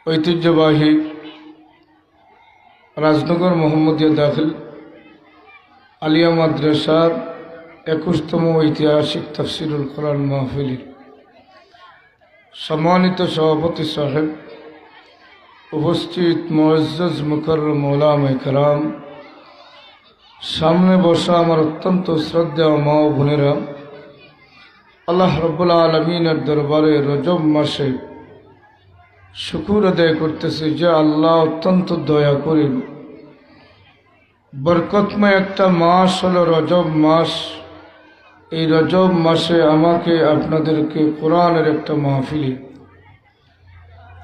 ঐতিহ্যবাহী রাজনগর মোহাম্মদিয়া দাখিল আলিয়া মাদ্রাসার 21তম ঐতিহাসিক তাফসিরুল কোরআন মাহফিলের সম্মানিত সভাপতি সাহেব, উপস্থিত মুআজ্জাজ মুকাররম উলামায়ে কেরাম, সামনে বসা আমার অত্যন্ত শ্রদ্ধেয় মা ও বোনেরা, আল্লাহ রাব্বুল আলামিনের দরবারে রজব মাসে শুকর আদায় করতেছে যে আল্লাহ অত্যন্ত দয়া করেন। বরকতময় একটা মাস হলো রজব মাস। এই রজব মাসে আমাকে আপনাদেরকে কোরআনের একটা মাহফিলে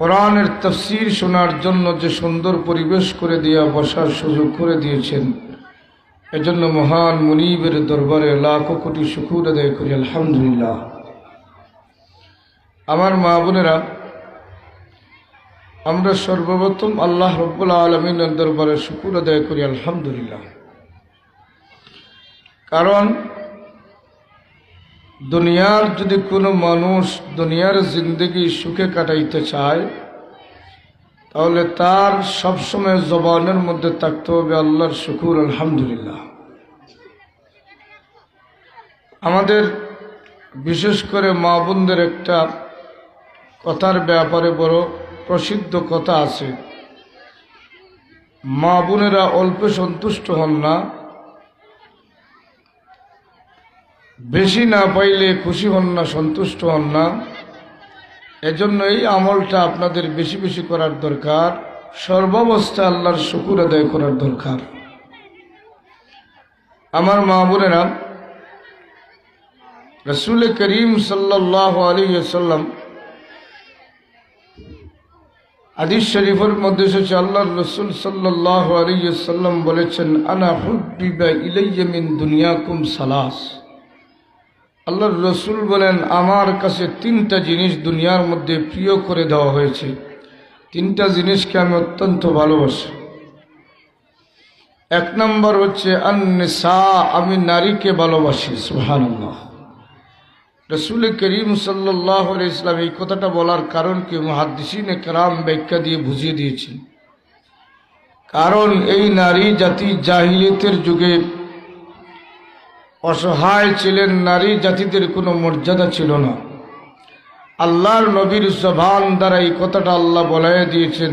কোরআনের তাফসীর শোনার জন্য যে সুন্দর পরিবেশ করে দিয়া বসার সুযোগ করে দিয়েছেন, এজন্য মহান মুনিবের দরবারে লাখো কোটি শুকর আদায় করি আলহামদুলিল্লাহ। আমার মা বোনেরা, আমরা সর্বপ্রথম আল্লাহ রাব্বুল আলামিনের দরবারে শুকর আদায় করি আলহামদুলিল্লাহ। কারণ দুনিয়ার যদি কোনো মানুষ দুনিয়ার জিন্দগি সুখে কাটাইতে চায়, তাহলে তার সবসময় জবানের মধ্যে থাকতে হবে আল্লাহর শুকর আলহামদুলিল্লাহ। আমাদের বিশেষ করে মা বোনদের একটা কথার ব্যাপারে বড় প্রসিদ্ধ কথা আছে, মা বোনেরা অল্পে সন্তুষ্ট হন না, বেশি না পাইলে খুশি হন না, সন্তুষ্ট হন না। এজন্য এই আমলটা আপনাদের বেশি বেশি করার দরকার, সর্বাবস্থায় আল্লাহর শুকর আদায় করার দরকার। আমার মা বোনেরা, রাসূল করিম সাল্লাল্লাহু আলাইহি ওয়াসাল্লাম হাদিস শরীফের মধ্যে এসেছে, আল্লাহর রাসূল সাল্লাল্লাহু আলাইহি ওয়াসাল্লাম বলেছেন, আনা হুব্বিবা ইলাইয়া মিন দুনিয়াকুম সালাস। আল্লাহর রাসূল বলেন, আমার কাছে তিনটা জিনিস দুনিয়ার মধ্যে প্রিয় করে দেওয়া হয়েছে, তিনটা জিনিসকে আমি অত্যন্ত ভালোবাসি। এক নম্বর হচ্ছে আন-নিসা, আমি নারীকে ভালোবাসি। সুবহানাল্লাহ। রাসূল করিম সাল্লাল্লাহু আলাইহি ওয়াসাল্লাম এই কথাটা বলার কারণ কি মুহাদ্দিসিনে কেরাম ব্যাখ্যা দিয়ে বুঝিয়ে দিয়েছেন। কারণ এই নারী জাতি জাহিলিয়াতের যুগে অসহায় ছিলেন, নারী জাতিদের কোনো মর্যাদা ছিল না। আল্লাহর নবীর জবান দ্বারা এই কথাটা আল্লাহ বলাইয়া দিয়েছেন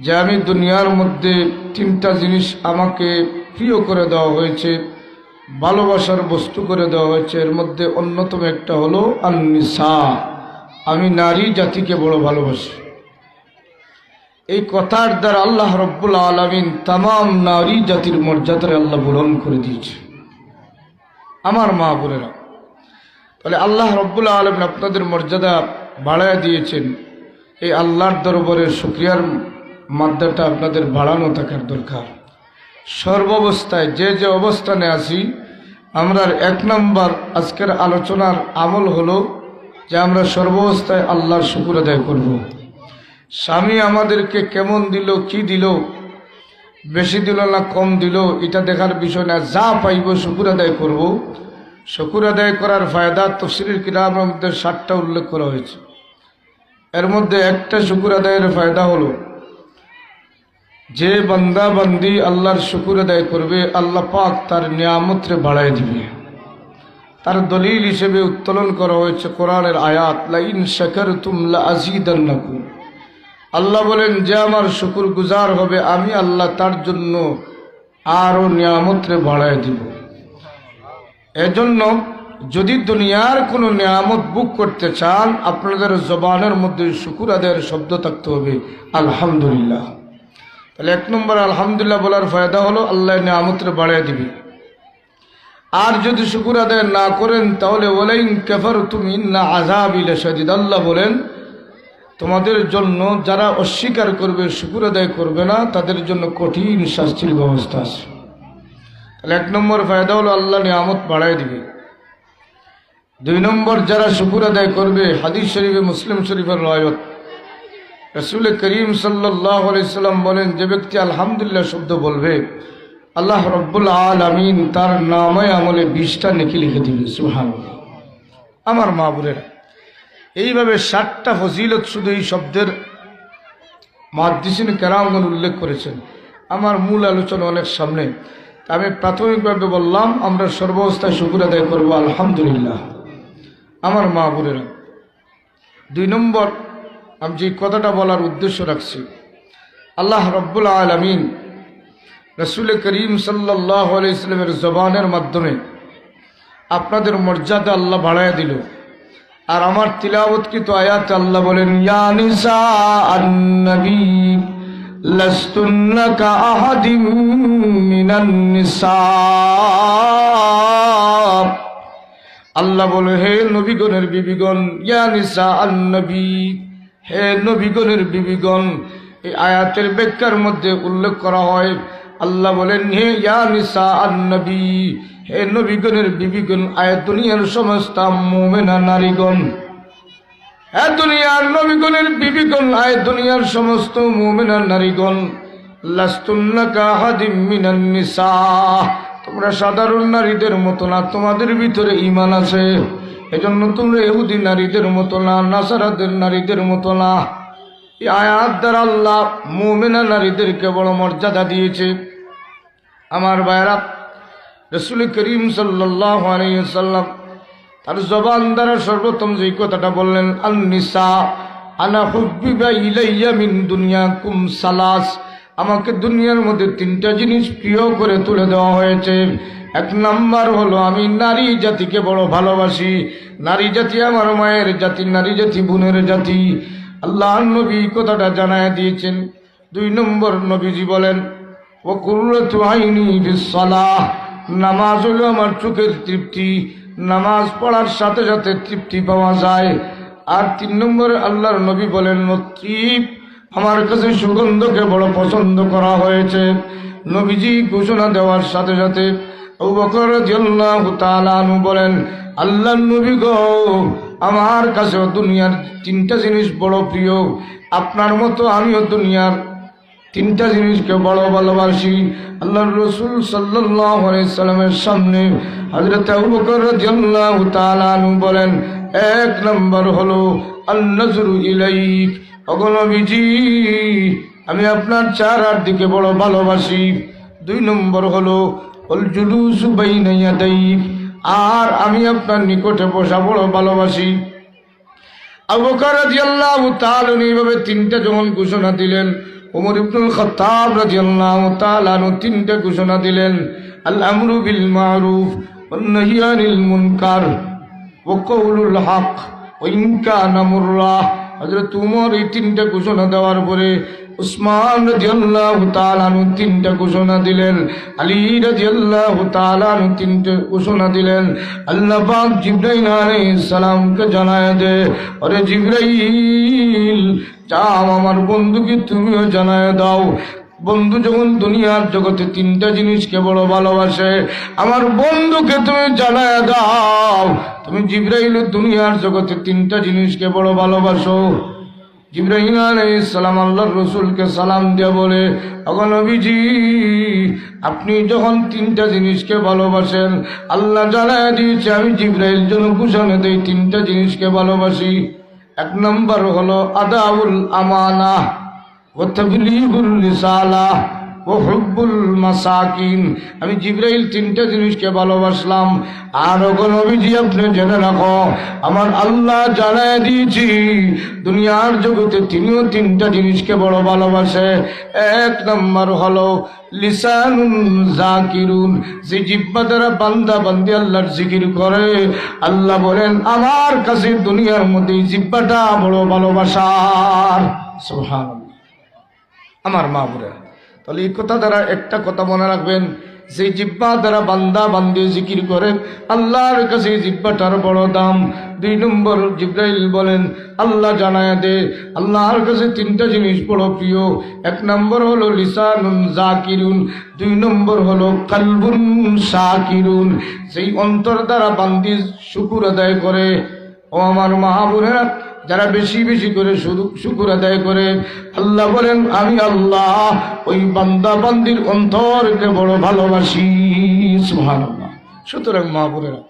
যে আমি দুনিয়ার মধ্যে তিনটা জিনিস আমাকে প্রিয় করে দেওয়া হয়েছে, ভালোবাসার বস্তু করে দেওয়া হয়েছে। এর মধ্যে অন্যতম একটা হলো আন-নিসা, আমি নারী জাতিকে বড় ভালোবাসি। এই কথার দ্বারা আল্লাহ রাব্বুল আলামিন তামাম নারী জাতির মর্যাদা আল্লাহ পূরণ করে দিয়েছে। আমার মা বোনেরা, তাহলে আল্লাহ রাব্বুল আলামিন আপনাদের মর্যাদা বাড়ায় দিয়েছেন। এই আল্লাহর দরবারে শুকরিয়ার মাত্রাটা আপনাদের বাড়ানো থাকার দরকার। সর্বাবস্থায় যে যে অবস্থানে আছি, আমরা এক নম্বর আজকের আলোচনার আমল হলো যে আমরা সর্বাবস্থায় আল্লাহর শুকর আদায় করব। স্বামী আমাদেরকে কেমন দিল, কি দিল, বেশি দিল না কম দিল, এটা দেখার বিষয় না। যা পাইব শুকর আদায় করব। শুকর আদায় করার ফায়দা তাফসীরের কিতাবের মধ্যে 7টা উল্লেখ করা হয়েছে। এর মধ্যে একটা শুকর আদায়ের ফায়দা হলো যে বান্দা বান্দি আল্লাহর শুকর আদায় করবে, আল্লাহ পাক তার নিয়ামতরে বাড়ায় দিবে। তার দলিল হিসেবে উত্তোলন করা হয়েছে কোরআনের আয়াত, লা ইন শাকারতুম লা আযীদান্নাকুম। আল্লাহ বলেন যে আমার শুকর গুজার হবে, আমি আল্লাহ তার জন্য আরো নিয়ামতরে বাড়ায় দিব। এজন্য যদি দুনিয়ার কোনো নিয়ামত বুক করতে চান, আপনাদের জবানের মধ্যে শুকর আদায়ের শব্দ থাকতে হবে আলহামদুলিল্লাহ। তাহলে এক নম্বর আলহামদুলিল্লাহ বলার ফায়দা হলো আল্লাহ নিয়ামতরে বাড়ায় দিবে। আর যদি শুকর আদায় না করেন তাহলে ওয়ালাইন কাফারতুম ইন্না আযাবি লাশাদীদ। আল্লাহ বলেন তোমাদের জন্য যারা অস্বীকার করবে, শুকর আদায় করবে না, তাদের জন্য কঠিন শাস্তির ব্যবস্থা আছে। তাহলে এক নম্বর ফায়দা হলো আল্লাহ নিয়ামত বাড়ায় দিবে। দুই নম্বর, যারা শুকর আদায় করবে, হাদিস শরীফে মুসলিম শরীফের রাওয়ায়াত, রাসূল করিম সাল্লাল্লাহু আলাইহি ওয়াসাল্লাম বলেন যে ব্যক্তি আলহামদুলিল্লাহ শব্দ বলবে, আল্লাহ রাব্বুল আলামিন তার নামে আমলে 20টা নেকি লিখে দিবে। সুবহানাল্লাহ। আমার মা বোনেরা, এইভাবে 7টা ফজিলত শুধু এই শব্দের মুহাদ্দিসিন কেরামগণ উল্লেখ করেছেন। আমার মূল আলোচনা অনেক সামনে, আমি প্রাথমিকভাবে বললাম আমরা সর্বাবস্থায় শুকর আদায় করবো আলহামদুলিল্লাহ। আমার মা বোনেরা, 2 নম্বর আমি যে কথাটা বলার উদ্দেশ্য রাখছি, আল্লাহ রব্বুল আলামিন রাসূল করিম সাল্লাল্লাহু আলাইহি ওয়াসাল্লামের জবানের মাধ্যমে আপনাদের মর্যাদা আল্লাহ বাড়ায় দিল। আর আমার তিলাওয়াতকৃত আয়াতে আল্লাহ বলেন, ইয়া নিসা আন-নবী লাস্তুন্না কাআহাদিম মিনান নিসা। আল্লাহ বলে, হে নবীগণের বিবিগণ, ইয়া নিসা আন-নবী, হে নবীগণের বিবিগণ। এই আয়াতের ব্যাখ্যার মধ্যে উল্লেখ করা হয়, আল্লাহ বলেন, হে ইয়া নিসা আন-নবী, হে নবীগণের বিবিগণ, আয়াত দুনিয়ার সমস্ত মুমিনা নারীগণ, হে দুনিয়ার নবীগণের বিবিগণ, আয়াত দুনিয়ার সমস্ত মুমিনা নারীগণ, লাস্তুন্না কাআহাদিম মিনান নিসা, তোমরা সাধারণ নারীদের মতো না, তোমাদের ভিতরে ঈমান আছে, এজন্য তোমরা ইহুদি নারীদের মতো না, নাসারাদের নারীদের মতো না। এই আয়াত দ্বারা আল্লাহ মুমিনা নারীদেরকে বড় মর্যাদা দিয়েছে। আমার ভাইরা, রাসূল করিম সাল্লাল্লাহু আলাইহি ওয়াসাল্লাম তার জবান দ্বারা সর্বপ্রথম যে কথাটা বললেন, আন-নিসা আনা হুব্বিবা ইলাইয়া মিন দুনিয়াকুম সালাস, আমাকে দুনিয়ার মধ্যে 3টা জিনিস প্রিয় করে তুলে দেওয়া হয়েছে। 1 নাম্বার হলো আমি নারী জাতিকে বড় ভালোবাসি। নারী জাতি আমার মায়ের জাতি, নারী জাতি বোনের জাতি। আল্লাহর নবী কথাটা জানায় দিয়েছেন। 2 নম্বর নবীজি বলেন, ওয়া কুররাতু আইনি ফিস সালাহ, নামাজ হলো আমার চোখের তৃপ্তি, নামাজ পড়ার সাথে সাথে তৃপ্তি পাওয়া যায়। আর 3 নম্বর আল্লাহর নবী বলেন, নতৃপ, আমার কাছে সুগন্ধকে বড় পছন্দ করা হয়েছে। নবীজি ঘোষণা দেওয়ার সাথে সাথে আবু বকর রাদিয়াল্লাহু তাআলা আনহু বলেন, আল্লাহর নবী গো, আমার কাছে দুনিয়ার 3টা জিনিস বড় প্রিয়, আপনার মতো আমিও দুনিয়ার 3টা জিনিসকে বড় ভালোবাসি। আল্লাহর রাসূল সাল্লাল্লাহু আলাইহি সাল্লামের সামনে হযরত আবু বকর রাদিয়াল্লাহু তাআলা আনহু বলেন, 1 নম্বর হলো আন-নজরু ইলাইক, ওগো নবীজি, আমি আপনার চেহারার দিকে বড় ভালোবাসি। 2 নম্বর হলো আল জুলুসু বাইনা ইয়াদাইক, আর আমি আপনার নিকটে বসা বড় ভালোবাসি। আবু বকর রাদিয়াল্লাহু তাআলা এইভাবে 3টা যখন ঘোষণা দিলেন, ওমর ইবনুল খাত্তাব রাদিয়াল্লাহু তাআলা 3টা ঘোষণা দিলেন, আল আমরু বিল মারুফ ওয়ান নাহয়ু আনিল মুনকার ওয়া কাউলুল হক ওয়া ইন কানা মুররা। হযরত ওমর এই 3টা ঘোষণা দেওয়ার পরে উসমান রাদিয়াল্লাহু তাআলা 3টা ঘোষণা দিলেন, আলী রাদিয়াল্লাহু তাআলা 3টা ঘোষণা দিলেন। আল্লাহ পাক জিবরাইল আলাইহিস সালামকে জানায় দে, আরে জিবরাইল, যাও আমার বন্ধুকে তুমিও জানায় দাও। বন্ধু যখন দুনিয়ার জগতে 3টা জিনিসকে বড় ভালোবাসে, আমার বন্ধুকে তুমি জানায় দাও, তুমি জিবরাইল দুনিয়ার জগতে 3টা জিনিসকে বড় ভালোবাসো। জিবরাইল আলাইহিস সালাম আল্লাহর রাসূলকে সালাম দিয়ে বলে, ওগো নবীজি, আপনি যখন 3টা জিনিসকে ভালোবাসেন, আল্লাহ জানায় দিয়েছে আমি জিবরাইল যেন ঘোষণা দেই 3টা জিনিসকে ভালোবাসি। 1 নম্বর হলো আদাউল আমানা ওয়া তাবলীগুর রিসালাহ ও হুব্বুল মাসাকিন। আমি জিবরাইল 3টা জিনিসকে ভালোবাসলাম। আর ওগো নবীজি, আপনি জেনে রাখো, আমার আল্লাহ জানায় দিয়েছি দুনিয়ার জগতে তিনিও 3টা জিনিসকে বড় ভালোবাসে। 1 নম্বর হলো লিসানুন যাকিরুন, যে জিহ্বা দ্বারা বান্দা বান্দি আল্লাহর জিকির করে। আল্লাহ বলেন, আমার কাছে দুনিয়ার মধ্যে জিহ্বাটা বড় ভালোবাসার। সুবহানাল্লাহ। আমার মা বোনেরা, তাহলে এই কথা দ্বারা একটা কথা মনে রাখবেন, যে জিহ্বা দ্বারা বান্দা বান্দি জিকির করে, আল্লাহর কাছে জিহ্বাটার বড় দাম। 2 নম্বর জিবরাইল বলেন, আল্লাহ জানায় দে, আল্লাহর কাছে 3টা জিনিস বড় প্রিয়। 1 নম্বর হলো লিসানুন যাকিরুন, 2 নম্বর হলো কলবুন শাকিরুন, সেই অন্তর দ্বারা বান্দি শুকর আদায় করে। ও আমার মা বোনেরা, যারা বেশি বেশি করে শুকর আদায় করে, আল্লাহ বলেন আমি আল্লাহ ওই বান্দা বান্দির অন্তরকে বড় ভালোবাসি। সুবহানাল্লাহ। সুতরাং মা বোনেরা,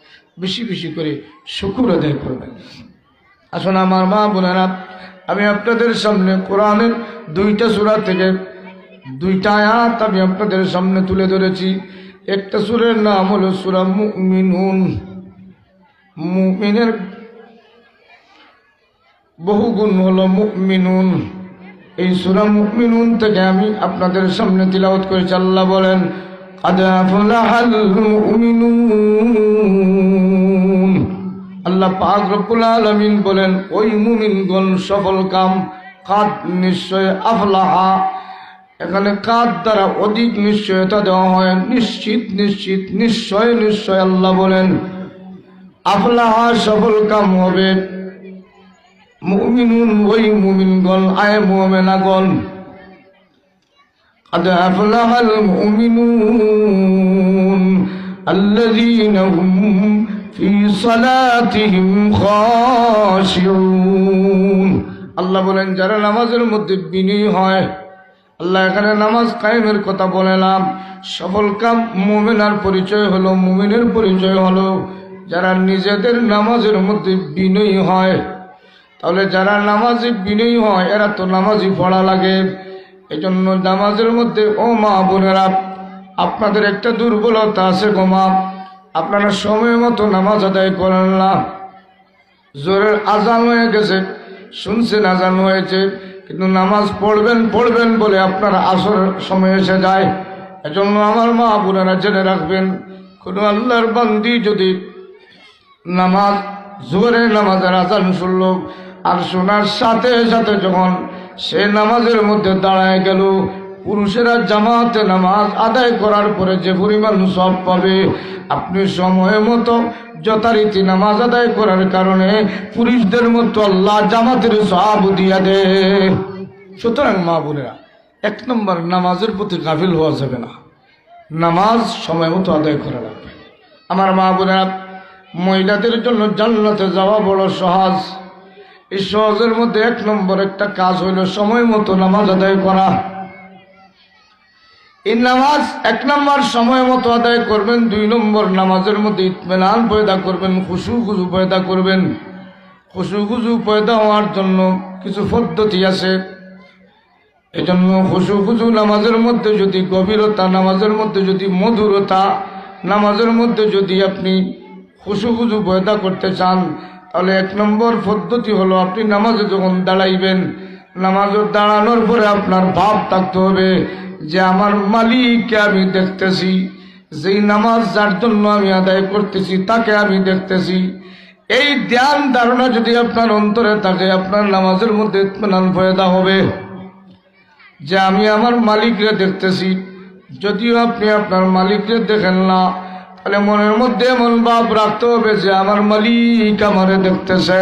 বেশি বেশি করে শুকর আদায় করবেন। আসুন আমার মা বোনেরা, আমি আপনাদের সামনে কোরআনের 2টা সূরা থেকে 2টা আয়াত আমি আপনাদের সামনে তুলে ধরেছি। একটা সূরার নাম হলো সূরা মুমিনুন। মুমিনের বহুগুণ হলো মুমিনুন। এই সূরা মুমিনুন থেকে আমি আপনাদের সামনে তিলাওয়াত করেছি। আল্লাহ বলেন, قد أفلح المؤمنون। আল্লাহ পাক রব্বুল আলামিন বলেন, ওই মুমিনগণ সফল কাম। কাদ নিশ্চয়, আফলাহা এখানে কাদ দ্বারা অধিক নিশ্চয়তা দেওয়া হয়। নিশ্চিত নিশ্চিত, নিশ্চয় নিশ্চয়। আল্লাহ বলেন আফলাহা সফল কাম হবে। মুমিনুন ওই মুমিনগণ, আয় মুমিনাগণ। قد أفلح المؤمنون الذين هم في صلاتهم خاشعون। আল্লাহ বলেন যারা নামাজের মধ্যে বিনয়ী হয়। আল্লাহ এখানে নামাজ কায়েমের কথা বললাম। সফল কাম মুমিনার পরিচয় হলো, মুমিনের পরিচয় হলো যারা নিজেদের নামাজের মধ্যে বিনয়ী হয়। তাহলে যারা নামাজে বিনয়ী হয় এরা তো নামাজই পড়া লাগে। এজন্য নামাজের মধ্যে, ও মা বোনেরা, আপনাদের একটা দুর্বলতা আছে গো মা, আপনারা সময় মতো নামাজ আদায় করেন না। জোরের আজান হয়ে গেছে, শুনছেন আজান হয়েছে, কিন্তু নামাজ পড়বেন পড়বেন বলে আপনারা আসরের সময় এসে যায়। এজন্য আমার মা বোনেরা জেনে রাখবেন, কোনো আল্লাহর বান্দি যদি নামাজ, জোরের নামাজের আজান শুনল আর শোনার সাথে সাথে যখন সে নামাজের মধ্যে দাঁড়ায় গেল, পুরুষেরা জামাতে নামাজ আদায় করার পরে যে পরিমাণ সওয়াব পাবে, আপনি সময় মতো যথারীতি নামাজ আদায় করার কারণে পুরুষদের মতো আল্লাহ জামাতের সওয়াব দিয়া দে। সুতরাং মা বোনেরা, 1 নম্বর নামাজের প্রতি গাফিল হওয়া যাবে না। নামাজ সময় মতো আদায় করা লাগবে। আমার মা বোনেরা, মহিলাদের জন্য জান্নাতে যাওয়া বড় সহজ। এই সহজের মধ্যে 1 নম্বর একটা কাজ হইল সময় মতো নামাজ আদায় করা। এই নামাজ 1 নম্বর সময় মতো আদায় করবেন। 2 নম্বর নামাজের মধ্যে ইতমিনান পয়দা করবেন, খুশু খুজু পয়দা করবেন। খুশু খুজু পয়দা হওয়ার জন্য কিছু পদ্ধতি আছে। এজন্য খুশু খুজু নামাজের মধ্যে যদি গভীরতা, নামাজের মধ্যে যদি মধুরতা, নামাজের মধ্যে যদি আপনি খুশু খুজু পয়দা করতে চান, তাহলে 1 নম্বর পদ্ধতি হলো আপনি নামাজে যখন দাঁড়াইবেন, নামাজে দাঁড়ানোর পরে আপনার ভাব থাকতে হবে যে আমার মালিককে আমি দেখতেছি, যেই নামাজ যার জন্য আমি আদায় করতেছি তাকে আমি দেখতেছি। এই ধ্যান ধারণা যদি আপনার অন্তরে থাকে, আপনার নামাজের মধ্যে ইতমিনান পয়দা হবে যে আমি আমার মালিককে দেখতেছি। যদিও আপনি আপনার মালিককে দেখেন না, তাহলে মনের মধ্যে এমন ভাব রাখতে হবে যে আমার মালিক আমারে দেখতেছে,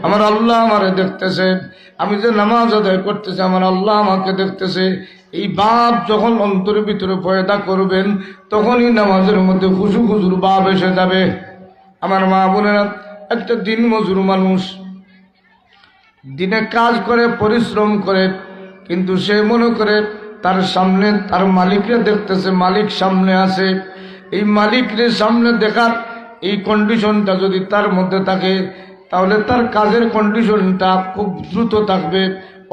আমার আল্লাহ আমারে দেখতেছে, আমি যে নামাজ আদায় করতেছি আমার আল্লাহ আমাকে দেখতেছে। এই ভাব যখন অন্তরের ভিতরে পয়দা করবেন, তখনই নামাজের মধ্যে খুশু খুজুর ভাব এসে যাবে। আমার মা বোনেরা, একটা দিন মজুর মানুষ দিনে কাজ করে, পরিশ্রম করে, কিন্তু সে মনে করে তার সামনে তার মালিককে দেখতেছে, মালিক সামনে আছে। এই মালিকের সামনে দেখার এই কন্ডিশনটা যদি তার মধ্যে থাকে, তাহলে তার কাজের কন্ডিশনটা খুব দ্রুত থাকবে,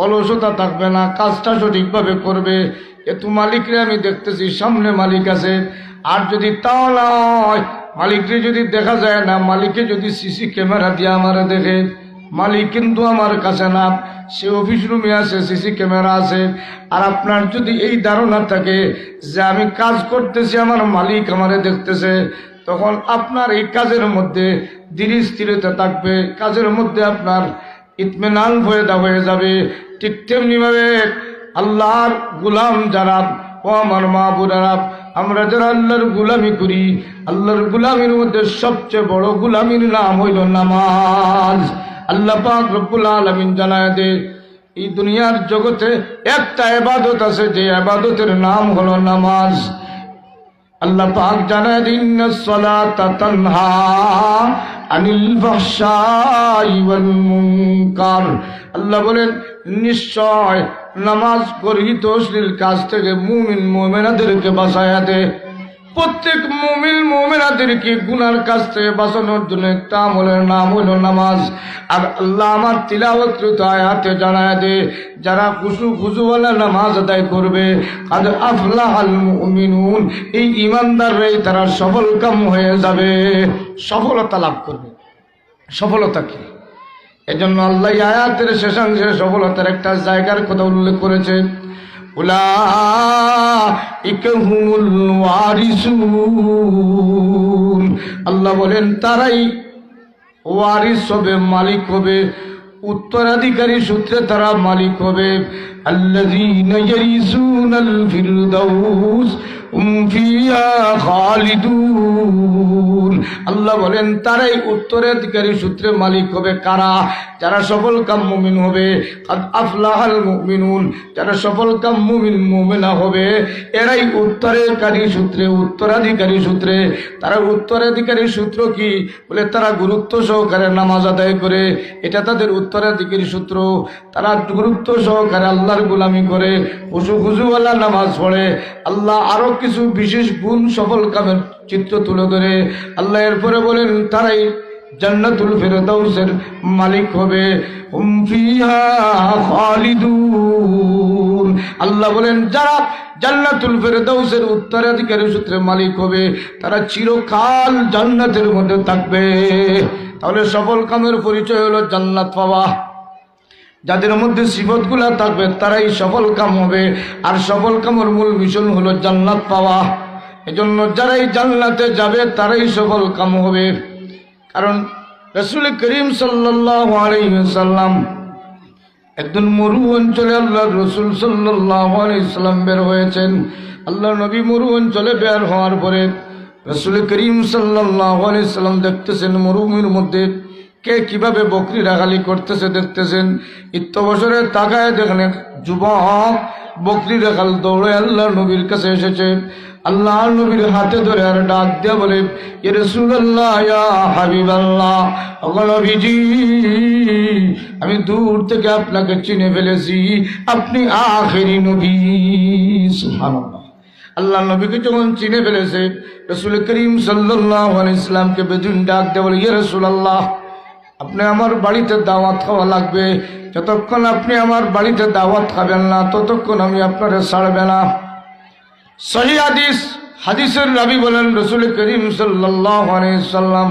অলসতা থাকবে না, কাজটা সঠিকভাবে করবে। এতো মালিকরে আমি দেখতেছি, সামনে মালিক আছে। আর যদি তাও না হয়, মালিকরে যদি দেখা যায় না, মালিকে যদি সিসি ক্যামেরা দিয়ে আমার দেখে, মালিক কিন্তু আমার কাছে না, সে অফিস রুমে আছে, সিসি ক্যামেরা আছে। আর আপনার যদি এই ধারণা থাকে যে আমি কাজ করতেছি, আমার মালিক আমারে দেখতেছে, তখন আপনার এই কাজের মধ্যে ধীর স্থিরতা থাকবে, কাজের মধ্যে আপনার ইতমিনান পয়দা হয়ে যাবে। ঠিক তেমনিভাবে আল্লাহর গুলাম যারা, ও আমার মা বোনেরা, আমরা যারা আল্লাহর গুলামি করি, আল্লাহর গুলামির মধ্যে সবচেয়ে বড় গুলামির নাম হইল নামাজ। আল্লাহ পাক রব্বুল আলামিন জানায় দে, এই দুনিয়ার জগতে একটা ইবাদত আছে, যে ইবাদতের নাম হলো নামাজ। আল্লাহ পাক জানায় দেন, ইন্নাস সালাতা তানহা আনিল ফাহশাই ওয়াল মুনকার। আল্লাহ বলেন নিশ্চয় নামাজ গর্হিত অশ্লীল কাজ থেকে মুমিন মুমিনাদেরকে বাঁচায়া দে। প্রত্যেক মুমিন মুমিনাদেরকে গুনার কাছ থেকে বাঁচানোর জন্য একটা আমলের নাম হলো নামাজ। আর আল্লাহ আমার তিলাওয়াতকৃত আয়াতে জানায় দে, যারা খুশুওয়ালা নামাজ আদায় করবে, কাদ আফলাহাল মুমিনুন, এই ইমানদাররাই তারা সফল কাম হয়ে যাবে, সফলতা লাভ করবে। সফলতা কি? এজন্য আল্লাহ আয়াতের শেষাংশে সফলতার একটা জায়গার কথা উল্লেখ করেছে, উলাইকা হুমুল ওয়ারিসুন। আল্লাহ বলেন তারাই ওয়ারিস হবে, মালিক হবে, উত্তরাধিকারী সূত্রে তারা মালিক হবে। আল্লাযীনা ইয়ারিসুনাল ফিরদাউস হুম ফিহা খালিদুন। আল্লাহ বলেন তারাই উত্তরাধিকারী সূত্রে মালিক হবে। কারা? যারা সফল কাম মুমিন হবে। কাদ আফলাহাল মুমিনুন, যারা সফল কাম মুমিন মুমিনা হবে, এরাই উত্তরাধিকারী সূত্রে। তারা উত্তরাধিকারী সূত্র কি? বলে তারা গুরুত্ব সহকারে নামাজ আদায় করে, এটা তাদের উত্তরাধিকারী সূত্র। তারা গুরুত্ব সহকারে আল্লাহর গোলামি করে, খুশুওয়ালা নামাজ পড়ে। আল্লাহ আরো কিছু বিশেষ গুণ সফল কামের চিত্র তুলে ধরে আল্লাহ এরপরে বলেন তারাই জান্নাতুল ফিরদাউসের মালিক হবে। হুম ফিহা খালিদুন। আল্লাহ বলেন যারা জান্নাতুল ফিরদাউসের উত্তরাধিকারী সূত্রে মালিক হবে, তারা চিরকাল জান্নাতের মধ্যে থাকবে। তাহলে সফল কামের পরিচয় হলো জান্নাত পাওয়া। যাদের মধ্যে সিফতগুলা থাকবে তারাই সফল কাম হবে। আর সফল কামের মূল মিশন হলো জান্নাত পাওয়া। এজন্য যারাই জান্নাতে যাবে তারাই সফল কাম হবে। কারণ রাসূল করিম সাল্লাল্লাহু আলাইহি ওয়াসাল্লাম একদিন মরু অঞ্চলে আল্লাহর রাসূল সাল্লাল্লাহু আলাইহি ওয়াসাল্লাম বের হয়েছেন। আল্লাহর নবী মরু অঞ্চলে বের হওয়ার পরে রাসূল করিম সাল্লাল্লাহু আলাইহি ওয়াসাল্লাম দেখতেছেন মরুভূমির মধ্যে কে কিভাবে বকরি রাখালি করতেছে দেখতেছেন। বছরে তাকায় দেখেন যুবক বকরি রাখাল দৌড়ে আল্লাহর নবীর কাছে এসেছে। আল্লাহর নবীর হাতে ধরে আর ডাক দিয়া বলে, ইয়া রাসূলুল্লাহ, ইয়া হাবিবাল্লাহ, ওগো নবীজি, আমি দূর থেকে আপনাকে চিনে ফেলেছি, আপনি আখেরি নবী। সুবহানাল্লাহ। আল্লাহ নবীকে যখন চিনে ফেলেছে, রাসূল করিম সাল্লাল্লাহু আলাইহি ওয়াসাল্লামকে বেদুইন ডাক দিয়ে বলে, ইয়া রাসূলুল্লাহ, আপনি আমার বাড়িতে দাওয়াত খাওয়া লাগবে। যতক্ষণ আপনি আমার বাড়িতে দাওয়াত খাবেন না ততক্ষণ আমি আপনারে ছাড়বে না। সহিহ হাদিসের রাবী বলেন রাসূল করিম সাল্লাল্লাহু আলাইহি ওয়াসাল্লাম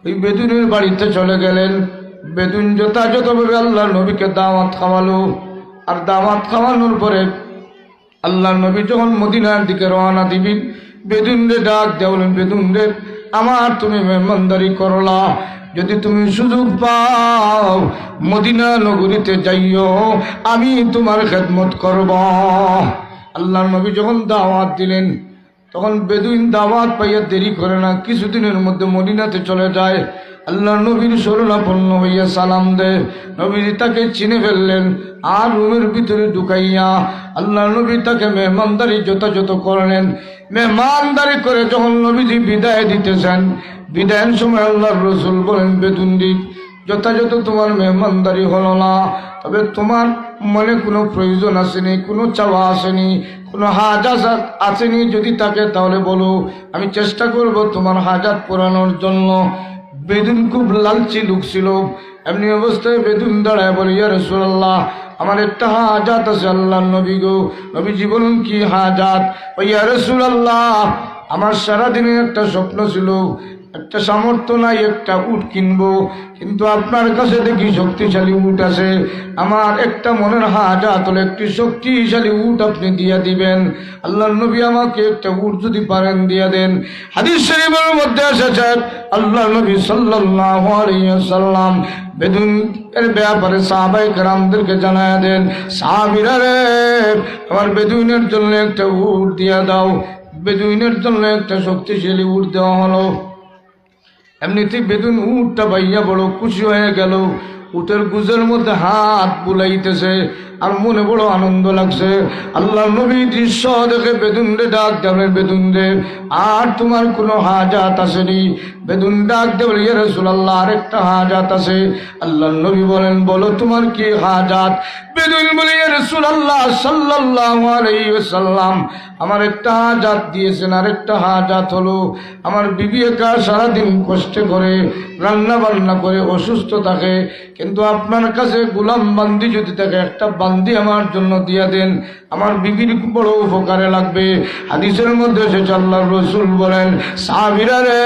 ওই বেদুইনের বাড়িতে চলে গেলেন। বেদুইন যথাযথভাবে আল্লাহ নবীকে দাওয়াত খাওয়ালো। আর দাওয়াত খাওয়ানোর পরে আল্লাহ নবী যখন মদিনার দিকে রওনা দিবেন, বেদুইনরে ডাক দিয়ে বলেন, বেদুইন রে, আমার তুমি মেহমানদারি করলা, যদি তুমি সুযোগ পাও মদিনা নগরীতে যাইও, আমি তোমার খেদমত করব। আল্লাহ নবী যখন দাওয়াত দিলেন তখন বেদুইন দাওয়াত পাইয়া দেরি করে না, কিছুদিনের মধ্যে মদিনাতে চলে যায়। আল্লাহ নবীর শরণাপন্ন হইয়া সালাম দেয়। নবীজি তাকে চিনে ফেললেন। আর রুমের ভিতরে ঢুকাইয়া আল্লাহ নবী তাকে মেহমানদারি যথাযথ করলেন। মেহমানদারি করে যখন নবীজি বিদায় দিতেছেন, বিদায়ের সময় আল্লাহর রাসূল বলেন, বেদুইন, যথাযথ তোমার মেহমানদারি হলো না, তবে তোমার মনে কোনো প্রয়োজন আসেনি, কোনো চাওয়া আসেনি, কোনো হাজাত আসেনি। যদি থাকে তাহলে বলো, আমি চেষ্টা করব তোমার হাজাত পূরণের জন্য। বেদুইন খুব লালচি লোক ছিল। এমনি অবস্থায় বেদুইন দাঁড়ায় বলে, ইয়া রাসূলুল্লাহ, আমার একটা হাজাত আছে। আল্লাহর নবী গো, নবীজি বলুন কি হাজাত? ইয়া রাসূলুল্লাহ, আমার সারাদিনের একটা স্বপ্ন ছিল, একটা সামর্থ্য নাই একটা উট কিনবো, কিন্তু আপনার কাছে দেখি শক্তিশালী উট আছে। আমার একটা মনের হাজাত হলো একটি শক্তিশালী উট আপনি দিয়া দিবেন। আল্লাহর নবী আমাকে একটা উট যদি পারেন দিয়া দেন। হাদিস শরীফের মধ্যে এসেছে আল্লাহর নবী সাল্লাল্লাহু আলাইহি ওয়াসাল্লাম বেদুইনের ব্যাপারে সাহাবায়ে কেরামদেরকে জানায়া দেন, সাহাবীরা রে, আমার বেদুইনের জন্য একটা উট দিয়া দাও। বেদুইনের জন্য একটা শক্তিশালী উট দেওয়া হলো। এমনিতেই বেদুইন উটটা পাইয়া বড় খুশি হয়ে গেল। উটের গুজের মধ্যে হাত বুলাইতেছে। আর মনে বড় আনন্দ লাগছে। আল্লাহ নবী দৃশ্য দেখে বেদুন রে ডাক দেবেন, বেদুন রে আর তোমার কোনো হাজাত আসেনি? বেদুন ডাক দেবেন, ইয়া রাসূলুল্লাহ আরেকটা হাজাত আছে। আল্লাহ নবী বলেন, বলো তোমার কি হাজাত? বেদুন বলে, ইয়া রাসূলুল্লাহ সাল্লাল্লাহু আলাইহি ওয়াসাল্লাম আমার একটা হাজাত দিয়েছেন, আরেকটা হাজাত হলো আমার বিবি একা সারাদিন কষ্ট করে রান্না বান্না করে অসুস্থ থাকে, কিন্তু আপনার কাছে গোলাম বান্দি যদি থাকে একটা বান্দি আমার জন্য দিয়া দেন, আমার বিবির বড় উপকারে লাগবে। হাদিসের মধ্যে এসেছে আল্লাহর রাসূল বলেন, সাহাবীরা রে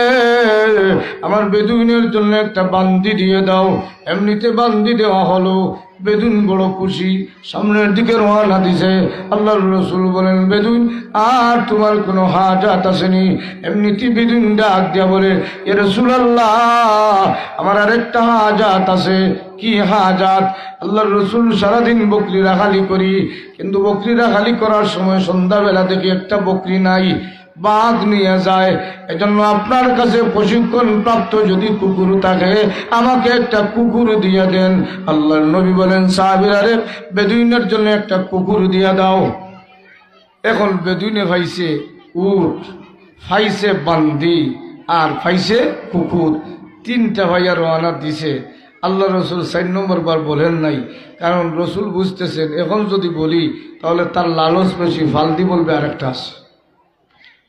আমার বেদুইনের জন্য একটা বান্দি দিয়ে দাও। এমনিতে বান্দি দেওয়া হলো। বেদুইন বড় খুশি, সামনের দিকে রওনা দিছে। আল্লাহর রাসূল বলেন, বেদুইন আর তোমার কোনো হাজাত আসেনি? এমনিতে বেদুইন ডাক দিয়া বলে, ইয়া রাসূলুল্লাহ আমার আরেকটা হাজাত আছে। কি হাজাত? আল্লাহর রাসূল সারাদিন বকরি রাখালি করি, কিন্তু বকরি রাখালি করার সময় সন্ধ্যাবেলা দেখি একটা বকরি নাই, বাঘ নিয়ে যায়। এজন্য আপনার কাছে প্রশিক্ষণ প্রাপ্ত যদি কুকুর থাকে আমাকে একটা কুকুর দিয়ে দেন। আল্লাহর নবী বলেন, সাহাবীরা রে বেদুইনের জন্য একটা কুকুর দিয়ে দাও। এখন বেদুইনে পাইছে উট, পাইছে বান্দি আর পাইছে কুকুর, তিনটা ভাইয়া রওনা দিছে। আল্লাহ রসুল 4 নম্বর বার বলেন নাই, কারণ রসুল বুঝতেছেন এখন যদি বলি তাহলে তার লালচ বেশি, ফালদি বলবে আরেকটা আছে।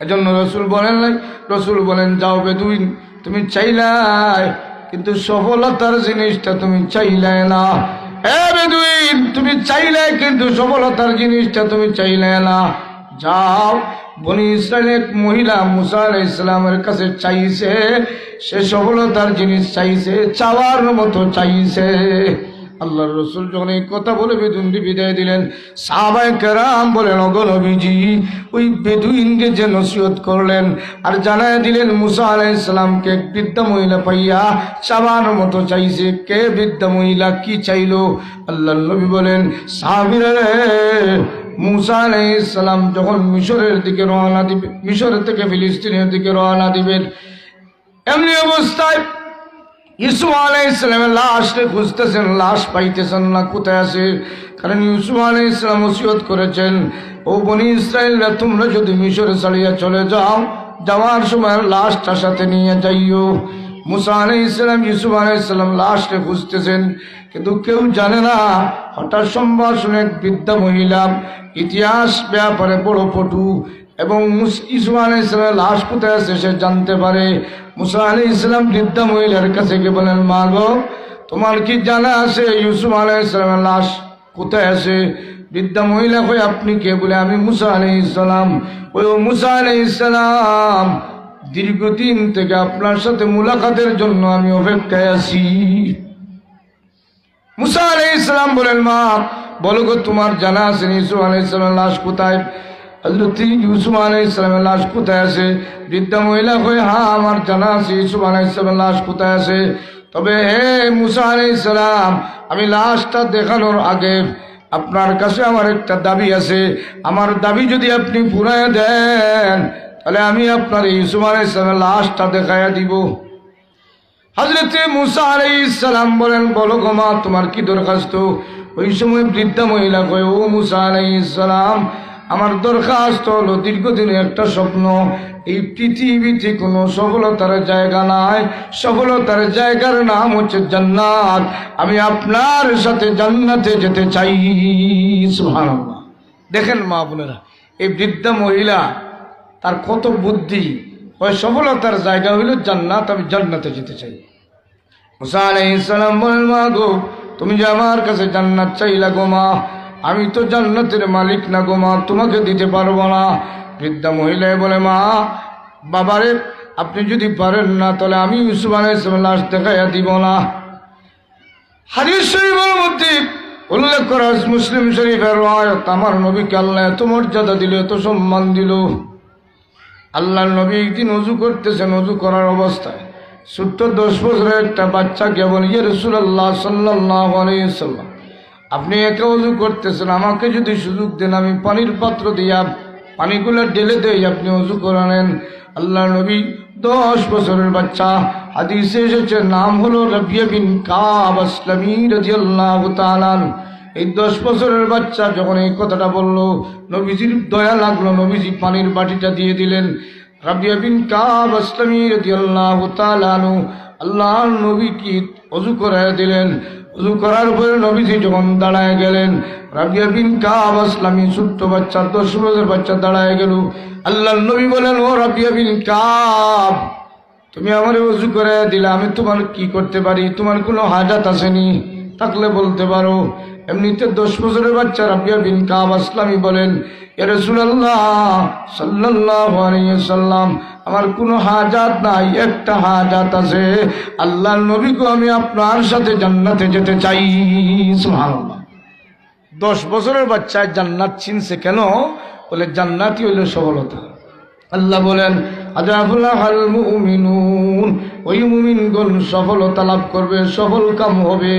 এজন্য রসুল বলেন নাই। রসুল বলেন, যাও বেদুইন তুমি চাইলাই কিন্তু সফলতার জিনিসটা তুমি চাইলে না। এ বেদুইন তুমি চাইলে কিন্তু সফলতার জিনিসটা তুমি চাইলে না। যাও, বনি ইসরায়েলের এক মহিলা মুসা আলাইহিস সালামের কাছে চাইছে, সে সফলতার জিনিস চাইছে, চাওয়ার মতো চাইছে। আল্লাহর রাসূল যখন এই কথা বলে বেদুইনকে বিদায় দিলেন, সাহাবায়ে কেরাম বলেন, ওগো নবীজি ওই বেদুইনকে যে নসিহত করলেন আর জানায় দিলেন মুসা আলাইহিস সালামকে এক বৃদ্ধা মহিলা পাইয়া চাওয়ার মতো চাইছে। কে বৃদ্ধা মহিলা, কি চাইলো? আল্লাহর নবী বলেন, সাহাবীরা রে মুসা আলাইহিস সালাম যখন মিশরের দিকে রওনা দিবে, মিশর থেকে ফিলিস্তিনের দিকে রওনা দিবেন, এমনি অবস্থায় ইউসুফ আলাইহিস সালামের লাশকে খুঁজতেছেন, লাশ পাইতেছেন না, কোথায় আছে? কারণ ইউসুফ আলাইহিস সালাম ওসিয়ত করেছেন, ও বনি ইসরায়েলরা তোমরা যদি মিশরে ছাড়িয়া চলে যাও, যাওয়ার সময় লাশটা সাথে নিয়ে যাইও। মুসা আলাইহিস সালাম ইউসুফ আলাইহিস সালাম লাশকে খুঁজতেছেন, কিন্তু কেউ জানে না। হঠাৎ সংবাদ শুনে এক বৃদ্ধা মহিলা, ইতিহাস ব্যাপারে বড় পটু, এবং ইউসুফ আলাইহিস সালামের লাশ কোথায় আছে সে জানতে পারে। মুসা আলাইহিস সালাম বৃদ্ধা মহিলার কাছে গিয়ে বলেন, মা গো তোমার কি জানা আছে ইউসুফ আলাইহিস সালামের লাশ কোথায় আছে? বৃদ্ধা মহিলা কই, আপনি কে? বলে, আমি মুসা আলাইহিস সালাম। ওই মুসা আলাইহিস সালাম, দীর্ঘদিন থেকে আপনার সাথে মুলাকাতের জন্য আমি অপেক্ষায় আছি। মুসা আলাইহিস সালাম বলেন, মা বলো গো তোমার জানা আছে ইউসুফ আলাইহিস সালামের লাশ কোথায়? হযরত ইউসুফ আলাইহিস সালামের লাশ কোথায় আছে? বৃদ্ধা মহিলা কই, হ্যাঁ আমার জানা আছে ইউসুফ আলাইহিস সালামের লাশ কোথায় আছে। তবে হে মুসা আলাইহিস সালাম, আমি লাশটা দেখানোর আগে আপনার কাছে আমার একটা দাবি আছে। আমার দাবি যদি আপনি পুরায় দেন তাহলে আমি আপনার ইউসুফ আলাইহিস সালামের লাশটা দেখাইয়া দিব। হযরত মুসা আলাইহিস সালাম বলেন, বলো গো মা তোমার কি দরখাস্ত? ওই সময় বৃদ্ধা মহিলা কয়, ও মুসা আলাইহিস সালাম, আমার দরখাস্ত হলো দীর্ঘদিনের একটা স্বপ্ন, এই পৃথিবীতে কোনো সফলতার জায়গা নাই, সফলতার জায়গার নাম হচ্ছে জান্নাত। আমি আপনার সাথে জান্নাতে যেতে চাই। সুবহানাল্লাহ। দেখেন মা বোনেরা, এই বৃদ্ধা মহিলা তার কত বুদ্ধি। ওই সফলতার জায়গা হইল জান্নাত, আমি জান্নাতে যেতে চাই। মুসা আলাইহিস সালাম বলেন, মা গো তুমি যে আমার কাছে জান্নাত চাইলা গো মা, আমি তো জান্নাতের মালিক না গো মা, তোমাকে দিতে পারবো না। বৃদ্ধা মহিলায় বলে, মা বাবারে আপনি যদি পারেন না তাহলে আমি ইউসুফ আলাইহিস সালামের লাশ দেখাইয়া দিব না। হাদিস শরীফের মধ্যে উল্লেখ করা মুসলিম শরীফের রায়াত, আমার নবীকে আল্লাহ এত মর্যাদা দিল, এত সম্মান দিল। আল্লাহর নবী একদিন ওযু করতেছেন, ওযু করার অবস্থায় ছোট্ট 10 বছরের একটা বাচ্চাকে বলে, ইয়া রাসূলুল্লাহ সাল্লাল্লাহু আলাইহি ওয়াসাল্লাম, আপনি একা ওযু করতেছেন, আমাকে যদি সুযোগ দেন আমি পানির পাত্র দিয়া পানিগুলো ঢেলে দেই, আপনি ওযু করে নেন। আল্লাহর নবী 10 বছরের বাচ্চা, হাদিসে এসেছে নাম হলো রাবিয়া বিন কাব আসলামী রাদিয়াল্লাহু তাআলা। এই 10 বছরের বাচ্চা যখন এই কথাটা বলল, নবীজির দয়া লাগলো, নবীজি পানির বাটিটা দিয়ে দিলেন। রাবিয়া বিন কাব আসলামী রাদিয়াল্লাহু তাআলা আনহু আল্লাহর নবী কি ওযু করায় দিলেন। ওযু করার পরে নবীজি যখন দাঁড়ায় গেলেন, রাবিয়া বিন কাব আসলামী ছোট্ট বাচ্চা, 10 বছরের বাচ্চা দাঁড়ায় গেল। আল্লাহর নবী বলেন, ও রাবিয়া বিন কাব, তুমি আমারে ওযু করায় দিলে, আমি তোমার কি করতে পারি? তোমার কোনো হাজাত আসেনি? থাকলে বলতে পারো। এমনিতে 10 বছরের বাচ্চা রাবিয়া বিন কাব আসলামী বলেন, ইয়া রাসূলুল্লাহ সাল্লাল্লাহু আলাইহি ওয়াসাল্লাম, আমার কোনো হাজাত নাই, একটা হাজাত আছে। আল্লাহর নবী গো, আমি আপনার সাথে জান্নাতে যেতে চাই। সুবহানাল্লাহ। 10 বছরের বাচ্চা জান্নাত চিনছে কেন? বলে জান্নাতই হইল সফলতা। আল্লাহ বলেন, আদাফুল্লাহাল মুমিনুন, ওই মুমিনগণ সফলতা লাভ করবে, সফল কাম হবে।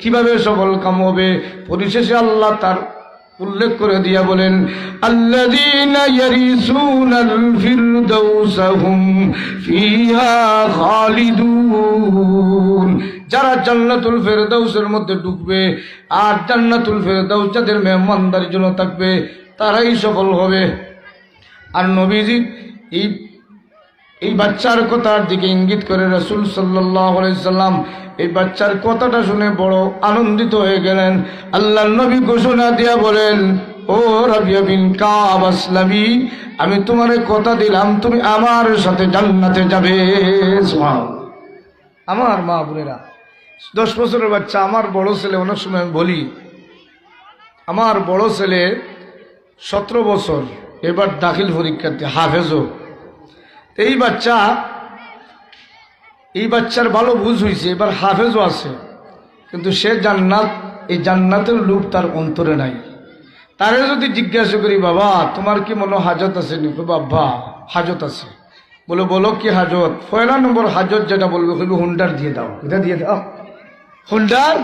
কিভাবে সফল কাম হবে? পরিশেষে আল্লাহ তার উল্লেখ করে দিয়া বলেন, আল্লাযীনা ইয়ারিসুনাল ফিরদাউসা হুম ফিহা খালিদুন, যারা জান্নাতুল ফেরদাউসের মধ্যে ঢুকবে আর জান্নাতুল ফেরদাউস যাদের মেহমানদারির জন্য থাকবে, তারাই সফল হবে। আর নবীজি এই বাচ্চার কথার দিকে ইঙ্গিত করে রাসূল সাল্লাল্লাহু আলাইহি সাল্লাম এই বাচ্চার কথাটা শুনে বড় আনন্দিত হয়ে গেলেন। আল্লাহর নবী ঘোষণা দিয়া বলেন, ও রাবিয়া বিন কাব আসলামী, আমি তোমারে কথা দিলাম, তুমি আমার সাথে জান্নাতে যাবে। সুবহানাল্লাহ। আমার মা বোনেরা, 10 বছরের বাচ্চা, আমার বড় ছেলে, অনেক সময় আমি বলি, আমার বড় ছেলে 17 বছর, এবার দাখিল পরীক্ষার্থী, হাফেজও। এই বাচ্চার ভালো বুঝ হয়েছে, এবার হাফেজও আছে, কিন্তু সে জান্নাত, এই জান্নাতের লোভ তার অন্তরে নাই। তারে যদি জিজ্ঞাসা করি, বাবা তোমার কি মনে হাজত আছে নি? বাবা হাজত আছে। বলে, বলো কি হাজত? 1 নম্বর হাজত যেটা বলবে, হুন্ডার দিয়ে দাও। এটা দিয়ে দাও, হুন্ডার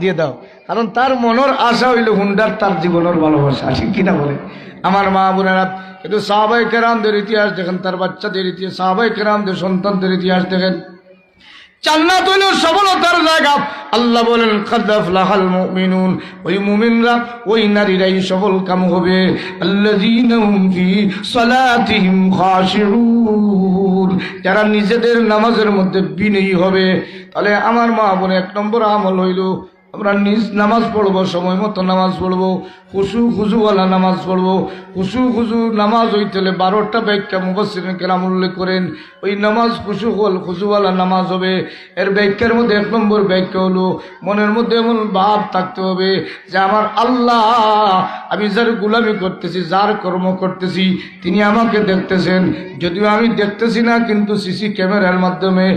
দিয়ে দাও। কারণ তার মনের আশা হইল হুন্ডার তার জীবনের ভালোবাসা, ঠিক কিনা বলে? আমার মা বোনেরা, কিন্তু সাহাবায়ে কেরামদের ইতিহাস দেখেন, তার বাচ্চাদের ইতিহাস, সাহাবায়ে কেরামদের সন্তানদের ইতিহাস দেখেন। জান্নাত হইল সফলতার জায়গা। আল্লাহ বলেন, কাদ আফলাহাল মুমিনুন, ওই মুমিনরা, ওই নারীরাই সফল কাম হবে। আল্লাযীনা হুম ফি সালাতিহিম খাশিউন, যারা নিজেদের নামাজের মধ্যে বিনয়ী হবে। তাহলে আমার মা বোন, 1 নম্বর আমল হইল আমরা নিজ নামাজ পড়বো, সময় মতো নামাজ পড়বো, খুশুওয়ালা নামাজ পড়বো। খুশু নামাজ হইতে হলে 12টা ব্যাখ্যা মুফাসসিরিন কেরাম উল্লেখ করেন। ওই নামাজ খুশুওয়ালা নামাজ হবে। এর ব্যাখ্যার মধ্যে 1 নম্বর ব্যাখ্যা হলো, মনের মধ্যে এমন ভাব থাকতে হবে যে আমার আল্লাহ, আমি যার গোলামি করতেছি, যার কর্ম করতেছি, তিনি আমাকে দেখতেছেন। যদিও আমি দেখতেছি না, কিন্তু সিসি ক্যামেরার মাধ্যমে,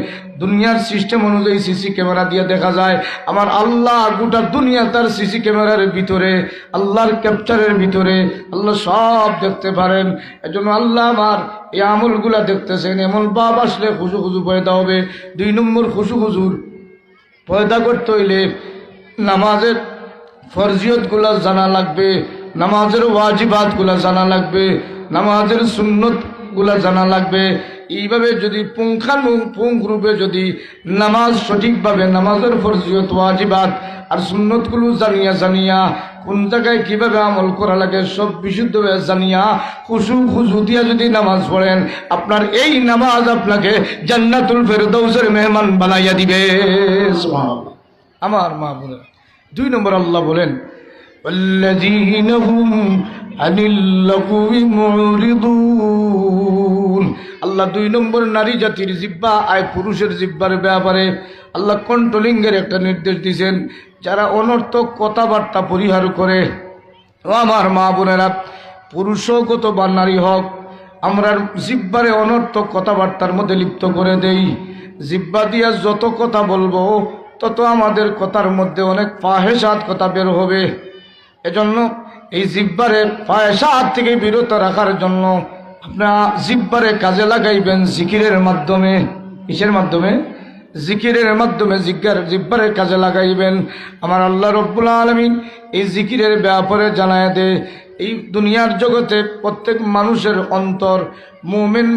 দুনিয়ার সিস্টেম অনুযায়ী সিসি ক্যামেরা দিয়ে দেখা যায় আমার আল্লাহ গোটা দুনিয়া তার সিসি ক্যামেরার ভিতরে, আল্লাহর ক্যাপচারের ভিতরে, আল্লাহ সব দেখতে পারেন। এজন্য আল্লাহ আমার এই আমলগুলা দেখতেছেন। এমন ভাব আসলে খুশু পয়দা হবে। 2 নম্বর খুশুর পয়দা করতে হইলে নামাজের ফরজিয়তগুলা জানা লাগবে, নামাজের ওয়াজিবাতগুলা জানা লাগবে, নামাজের সুন্নতগুলা জানা লাগবে। এইভাবে যদি পুঙ্খানুপুঙ্খ রূপে যদি নামাজ সঠিকভাবে, নামাজের ফরজিয়ত, ওয়াজিবাত আর সুন্নতগুলো জানিয়া কোন জায়গায় কিভাবে আমল করা লাগে সব বিশুদ্ধভাবে জানিয়া খুশু দিয়া যদি নামাজ পড়েন, আপনার এই নামাজ আপনাকে জান্নাতুল ফেরদাউসের মেহমান বানাইয়া দিবে। সুবহানাল্লাহ। আমার মা বোনেরা, 2 নম্বর আল্লাহ বলেন, ওয়াল্লাযীনা হুম আনিল লাগwi মুরিদুন। আল্লাহ 2 নম্বর নারী জাতির জিহ্বা আর পুরুষের জিহ্বার ব্যাপারে আল্লাহ কন্ট্রোলিংয়ের একটা নির্দেশ দিয়েছেন। যারা অনর্থক কথাবার্তা পরিহার করে, ও আমার মা বোনেরা, পুরুষ হোক অথবা নারী হোক, আমরা জিহ্বারে অনর্থক কথাবার্তার মধ্যে লিপ্ত করে দেই। জিহ্বা দিয়া যত কথা বলবো, তত আমাদের কথার মধ্যে অনেক ফাহেসাত কথা বের হবে। এজন্য এই জিহ্বারে ফাহেসাত থেকে বিরত রাখার জন্য আপনারা জিহ্বারে কাজে লাগাইবেন জিকিরের মাধ্যমে। কিসের মাধ্যমে? জিকিরের মাধ্যমে জিহ্বারে কাজে লাগাইবেন। আমার আল্লাহ রব্বুল আলামিন এই জিকিরের ব্যাপারে জানায় দে, এই দুনিয়ার জগতে প্রত্যেক মানুষের অন্তর,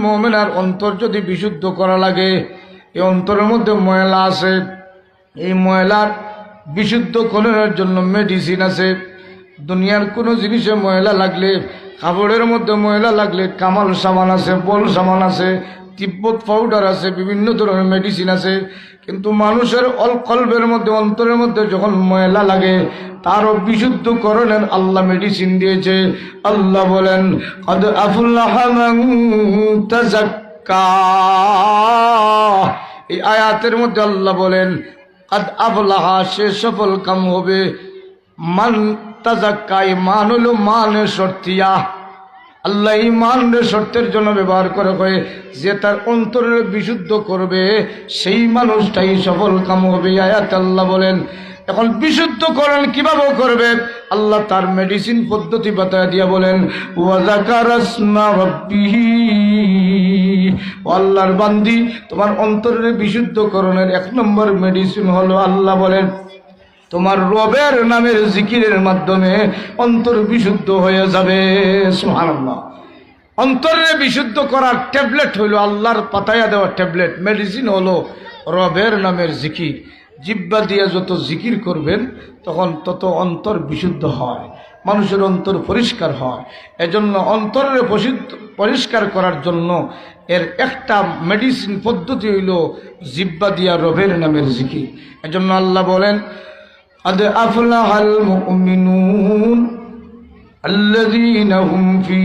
মুমিনার অন্তর যদি বিশুদ্ধ করা লাগে, এই অন্তরের মধ্যে ময়লা আছে, এই ময়লার বিশুদ্ধকরণের জন্য মেডিসিন আছে। দুনিয়ার কোনো জিনিসে ময়লা লাগলে, কাপড়ের মধ্যে ময়লা লাগলে কামাল সাবান আছে, বল সাবান আছে, তিব্বত পাউডার আছে, বিভিন্ন ধরনের মেডিসিন আছে। কিন্তু মানুষের কলবের মধ্যে, অন্তরের মধ্যে যখন ময়লা লাগে, তারও বিশুদ্ধকরণের আল্লাহ মেডিসিন দিয়েছে। আল্লাহ বলেন কদ আফলাহা মান তাযাক্কা। এই আয়াতের মধ্যে আল্লাহ বলেন কদ আফলাহা, সে সফল কাম হবে। মান তাযাক্কা, মান হলো মানে শর্তিয়া। আল্লাহ ইমানের শর্তের জন্য ব্যবহার করে কয়ে যে তার অন্তরের বিশুদ্ধ করবে সেই মানুষটাই সফল কাম হবে। আয়াত আল্লাহ বলেন। এখন বিশুদ্ধকরণ কিভাবে করবে আল্লাহ তার মেডিসিন পদ্ধতি বাতায় দিয়া বলেন ওয়া যাকারা ইসমা রাব্বিহি। আল্লাহর বান্দি, তোমার অন্তরের বিশুদ্ধকরণের এক নম্বর মেডিসিন হলো, আল্লাহ বলেন তোমার রবের নামের জিকিরের মাধ্যমে অন্তর বিশুদ্ধ হয়ে যাবে। সুবহানাল্লাহ। অন্তরে বিশুদ্ধ করার ট্যাবলেট হইল আল্লাহর পাতায়া দেওয়া ট্যাবলেট, মেডিসিন হলো রবের নামের জিকির। জিহ্বা দিয়ে যত জিকির করবেন তখন তত অন্তর বিশুদ্ধ হয়, মানুষের অন্তর পরিষ্কার হয়। এজন্য অন্তরের পরিষ্কার করার জন্য এর একটা মেডিসিন পদ্ধতি হইল জিহ্বা দিয়া রবের নামের জিকির। এজন্য আল্লাহ বলেন قد أفلح المؤمنون الذين هم في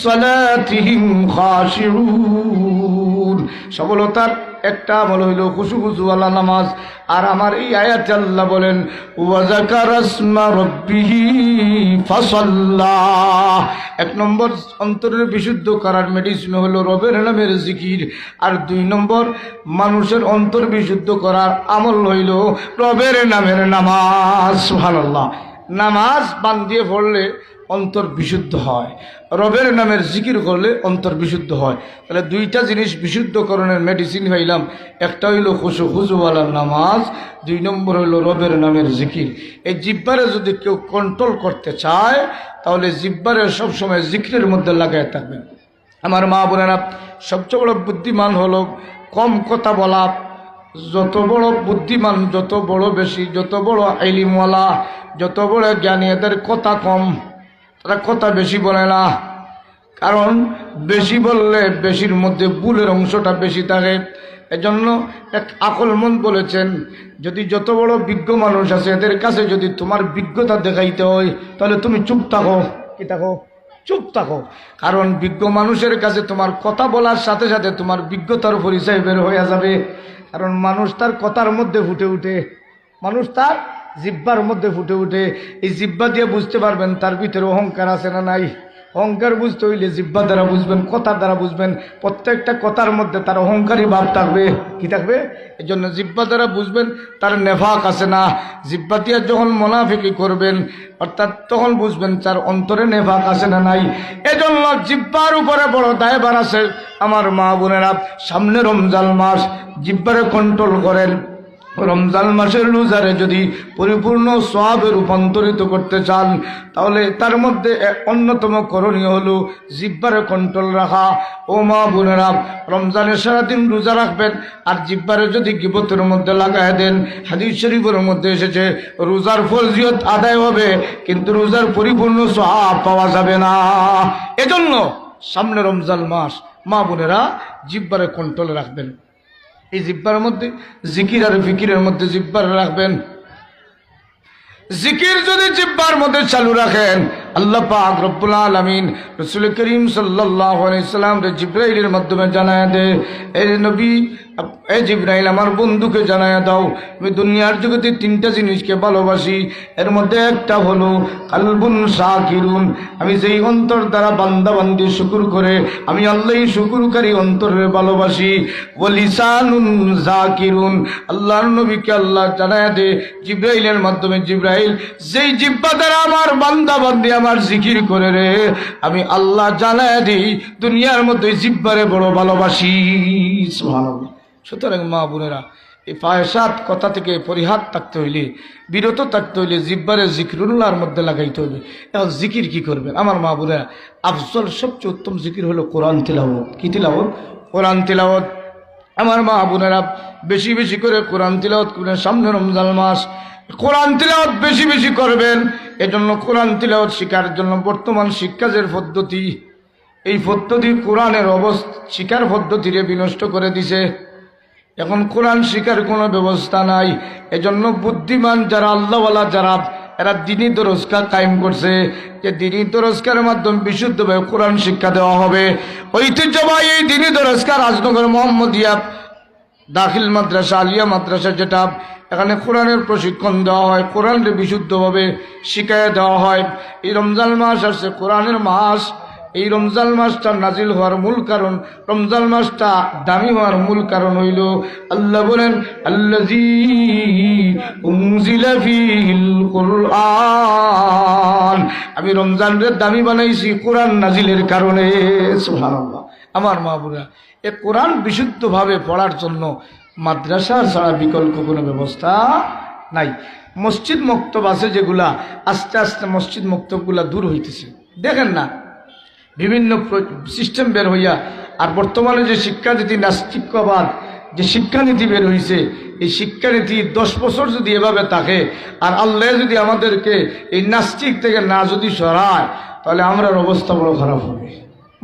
صلاتهم خاشعون। সফলতার একটা আমল হইল খুশুখুশুওয়ালা নামাজ। আর আমার এই আয়াতে আল্লাহ বলেন ওয়া যাকারা ইসমা রাব্বিহি ফাসাল্লা। এক নম্বর অন্তরের বিশুদ্ধ করার মেডিসিন হলো রবের নামের জিকির। আর দুই নম্বর মানুষের অন্তর বিশুদ্ধ করার আমল হইল রবের নামের নামাজ। সুবহানাল্লাহ। নামাজ বান দিয়ে পড়লে অন্তর বিশুদ্ধ হয়, রবের নামের জিকির করলে অন্তর বিশুদ্ধ হয়। তাহলে দুইটা জিনিস বিশুদ্ধকরণের মেডিসিন হইলাম। একটা হইল খুশুওয়ালা নামাজ, দুই নম্বর হইল রবের নামের জিকির। এই জিহ্বারে যদি কেউ কন্ট্রোল করতে চায় তাহলে জিহ্বারে সবসময় জিকিরের মধ্যে লাগায় থাকবেন। আমার মা বোনেরা, সবচেয়ে বড় বুদ্ধিমান হলো কম কথা বলা। যত বড় বুদ্ধিমান, যত বড় বেশি, যত বড় ইলমওয়ালা, যত বড় জ্ঞানী, এদের কথা কম, তারা কথা বেশি বলে না। কারণ বেশি বললে বেশির মধ্যে ভুলের অংশটা বেশি থাকে। এজন্য এক আকলমন্দ বলেছেন, যদি যত বড় বিজ্ঞ মানুষ আছে এদের কাছে যদি তোমার বিজ্ঞতা দেখাইতে হয় তাহলে তুমি চুপ থাকো। কি থাকো? চুপ থাকো। কারণ বিজ্ঞ মানুষের কাছে তোমার কথা বলার সাথে সাথে তোমার বিজ্ঞতার পরিচয় বের হয়ে যাবে। কারণ মানুষ তার কথার মধ্যে ফুটে উঠে, মানুষ তার জিহ্বার মধ্যে ফুটে উঠে। এই জিহ্বা দিয়ে বুঝতে পারবেন তার ভিতরে অহংকার আছে না নাই। অহংকার বুঝতে হইলে জিহ্বা দ্বারা বুঝবেন, কথার দ্বারা বুঝবেন। প্রত্যেকটা কথার মধ্যে তার অহংকারী ভাব থাকবে। কি থাকবে? এই জন্য জিহ্বা দ্বারা বুঝবেন তার নেফাক আছে না। জিহ্বা দিয়ে যখন মুনাফিকি করবেন অর্থাৎ তখন বুঝবেন তার অন্তরে নেফাক আছে না নাই। এজন্য জিহ্বার উপরে বড় দায়ভার আছে। আমার মা বোনেরা, সামনে রমজান মাস, জিহ্বারে কন্ট্রোল করেন। রমজান মাসের রোজারে যদি পরিপূর্ণ সওয়াবে রূপান্তরিত করতে চান তাহলে তার মধ্যে অন্যতম করণীয় হলো জিহ্বারে কন্ট্রোল রাখা। ও মা বোনেরা, রমজানের সারাদিন রোজা রাখবেন আর জিহ্বারে যদি গীবতের মধ্যে লাগায় দেন, হাদিস শরীফের মধ্যে এসেছে রোজার ফরজিয়ত আদায় হবে কিন্তু রোজার পরিপূর্ণ সওয়াব পাওয়া যাবে না। এজন্য সামনে রমজান মাস, মা বোনেরা জিহ্বারে কন্ট্রোল রাখবেন। এই জিহ্বার মধ্যে জিকির আর ফিকিরের মধ্যে জিহ্বার রাখবেন। জিকির যদি জিহ্বার মধ্যে চালু রাখেন, আল্লাহ পাক রব্বুল আলামিন রাসূল করিম সাল্লাল্লাহু আলাইহি সাল্লাম রে জিবরাইলের মাধ্যমে জানায় দেয়, এই নবী, এই জিবরাইল আমার বন্ধুকে জানায় দাও আমি দুনিয়ার জগতে তিনটা জিনিসকে ভালোবাসি। এর মধ্যে একটা হলো কালবুন শাকিরুন, আমি যেই অন্তর দ্বারা বান্দা বান্দি শুকর করে আমি আল্লাহই শুকরকারী অন্তরে ভালোবাসি। ওয়া লিসানুন যাকিরুন, আল্লাহর নবীকে আল্লাহ জানায় দেয় জিবরাইলের মাধ্যমে, জিবরাইল যেই জিহ্বা দ্বারা আমার বান্দা বান্দি আমার জিকির করে রে আমি আল্লাহ জানায় দিই দুনিয়ার মধ্যে জিহ্বারে বড় ভালোবাসি। সুবহানাল্লাহ। সুতরাং মা বোনেরা, এই ফায়সাত কথা থেকে পরিহার থাকতে হইলে, বিরত থাকতে হইলে জিহ্বারে জিকরুল্লাহর মধ্যে লাগাইতে হবে। এখন জিকির কি করবেন আমার মা বোনেরা? আফজল সবচেয়ে উত্তম জিকির হলো কোরআন তিলাওয়াত। কি তিলাওয়াত? কোরআন তিলাওয়াত। আমার মা বোনেরা বেশি বেশি করে কোরআন তিলাওয়াত করবেন। সামনে রমজান মাস, কোরআন তিলাওয়াত বেশি বেশি করবেন। এজন্য কোরআন তিলাওয়াত শেখার জন্য বর্তমান শিক্ষার পদ্ধতি, এই পদ্ধতি কোরআনের শিক্ষার পদ্ধতিরে বিনষ্ট করে দিছে। এখন কোরআন শিখার কোনো ব্যবস্থা নাই। এজন্য বুদ্ধিমান যারা, আল্লাহওয়ালা যারা, এরা দিনী দরজকা কায়েম করছে যে দিনী দরজকার মাধ্যমে বিশুদ্ধভাবে কোরআন শিক্ষা দেওয়া হবে। ঐতিহ্যবাহী এই দিনী দরজকা রাজনগর মোহাম্মদিয়া দাখিল মাদ্রাসা, আলিয়া মাদ্রাসা, যেটা এখানে কোরআনের প্রশিক্ষণ দেওয়া হয়, কোরআনকে বিশুদ্ধভাবে শিখাইয়া দেওয়া হয়। এই রমজান মাস আসছে, কোরআনের মাস। এই রমজান মাসটা নাজিল হওয়ার মূল কারণ, রমজান মাসটা দামি হওয়ার মূল কারণ হইল আল্লাহ বলেন আল্লাযী উনজিলা ফীহিল কুরআন, আমি রমজানের দামি বানাইছি কোরআন নাজিলের কারণে। সুবহানাল্লাহ। আমার মা বোনেরা, এ কোরআন বিশুদ্ধভাবে পড়ার জন্য মাদ্রাসা ছাড়া বিকল্প কোনো ব্যবস্থা নাই। মসজিদ মক্তব আছে যেগুলা, আস্তে আস্তে মসজিদ মক্তবগুলা দূর হইতেছে, দেখেন না, বিভিন্ন সিস্টেম বের হইয়া। আর বর্তমানে যে শিক্ষানীতি, নাস্তিকবাদ যে শিক্ষানীতি বের হয়েছে, এই শিক্ষানীতি 10 বছর যদি এভাবে থাকে, আর আল্লাহ যদি আমাদেরকে এই নাস্তিক থেকে না যদি সরায়, তাহলে আমরার অবস্থা বড় খারাপ হবে।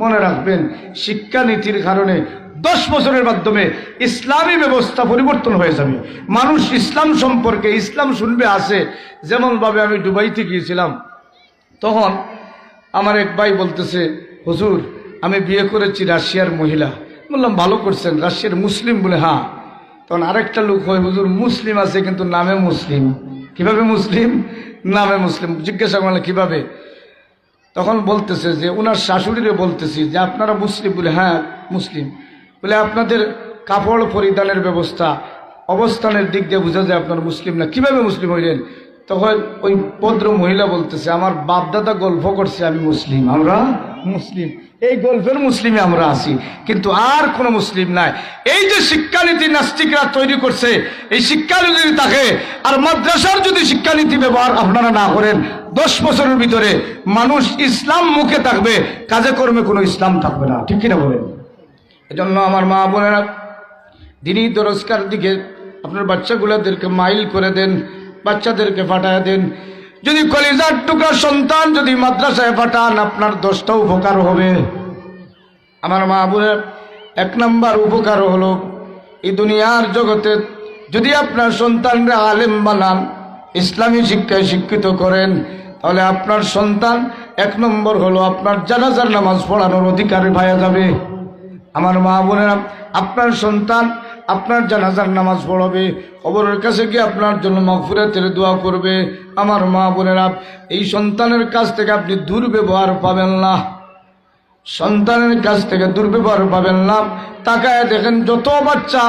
মনে রাখবেন, শিক্ষানীতির কারণে 10 বছরের মাধ্যমে ইসলামী ব্যবস্থা পরিবর্তন হয়ে যাবে। মানুষ ইসলাম সম্পর্কে, ইসলাম শুনবে আসে। যেমনভাবে আমি দুবাইতে গিয়েছিলাম, তখন আমার এক ভাই বলতেছে, হুজুর আমি বিয়ে করেছি রাশিয়ার মহিলা। বললাম ভালো করছেন, রাশিয়ার মুসলিম? বলে হ্যাঁ। তখন আরেকটা লোক হয়, হুজুর মুসলিম আছে কিন্তু নামে মুসলিম। কিভাবে মুসলিম? নামে মুসলিম। জিজ্ঞাসা করলে কিভাবে? তখন বলতেছে যে ওনার শাশুড়িরে বলতেছি যে আপনারা মুসলিম? বলে হ্যাঁ মুসলিম। বলে আপনাদের কাপড় পরিধানের ব্যবস্থা, অবস্থানের দিক দিয়ে বোঝা যায় আপনারা মুসলিম না, কিভাবে মুসলিম হইলেন? তখন ওই ভদ্র মহিলা বলতেছে, আমার বাপদাদা গল্প করছে আমি মুসলিম, আমরা মুসলিম, এই গল্পের মুসলিমে আমরা আছি, কিন্তু আর কোনো মুসলিম নাই। এই যে শিক্ষানীতি নাস্তিকরা তৈরি করছে, এই শিক্ষানীতি যদি থাকে, আর মাদ্রাসার যদি শিক্ষানীতি ব্যবহার আপনারা না করেন, 10 বছরের ভিতরে মানুষ ইসলাম মুখে থাকবে, কাজে কর্মে কোনো ইসলাম থাকবে না। ঠিক কিনা বলেন? এজন্য আমার মা বোনেরা, দিনী দরজকার দিকে আপনার বাচ্চাগুলোদেরকে মাইল করে দেন, বাচ্চাদেরকে পাঠায় দেন। যদি কলিজার টুকরা সন্তান যদি মাদ্রাসায় পাঠান, আপনার 10টা উপকার হবে। আমার মা বোনের 1 নম্বর উপকার হলো, এই দুনিয়ার জগতে যদি আপনার সন্তানরা আলেম বানান, ইসলামী শিক্ষায় শিক্ষিত করেন, তাহলে আপনার সন্তান 1 নম্বর হলো আপনার জানাজার নামাজ পড়ানোর অধিকার পাওয়া যাবে। আমার মা বোনেরা, আপনার সন্তান আপনার জানাজার নামাজ পড়াবে, কবরের কাছে গিয়ে আপনার জন্য মাগফিরাতের দোয়া করবে। আমার মা বোনেরা, এই সন্তানের কাছ থেকে আপনি দুর্ব্যবহার পাবেন না, সন্তানের কাছ থেকে দুর্ব্যবহার পাবেন না। তাকায় দেখেন, যত বাচ্চা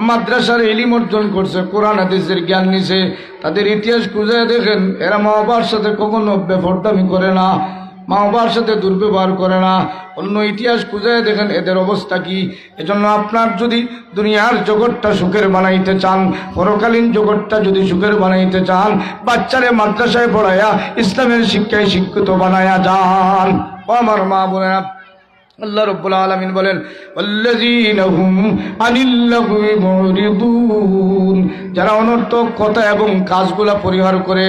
মাদ্রাসার ইলম অর্জন করছে, কোরআন হাদিসের জ্ঞান নিছে, তাদের ইতিহাস খুঁজে দেখেন, এরা মা বাবার সাথে কখনো বেফরদামি করে না, মা বাবার সাথে দুর্ব্যবহার করে না। অন্য ইতিহাস খুঁজে দেখেন এদের অবস্থা কি। এজন্য আপনার যদি দুনিয়ার জগৎটা সুখের বানাইতে চান, পরকালীন জগৎটা যদি সুখের বানাইতে চান, বাচ্চারে মাদ্রাসায় পড়ায়া ইসলামের শিক্ষায় শিক্ষিত বানায়া যান। ও আমার মা বোনেরা, আল্লাহ রাব্বুল আলামিন বলেন, ওয়াল্লাযীনা হুম আনিল লাগwi মুরিদুন, যারা অনর্থক কথা এবং কাজগুলা পরিহার করে।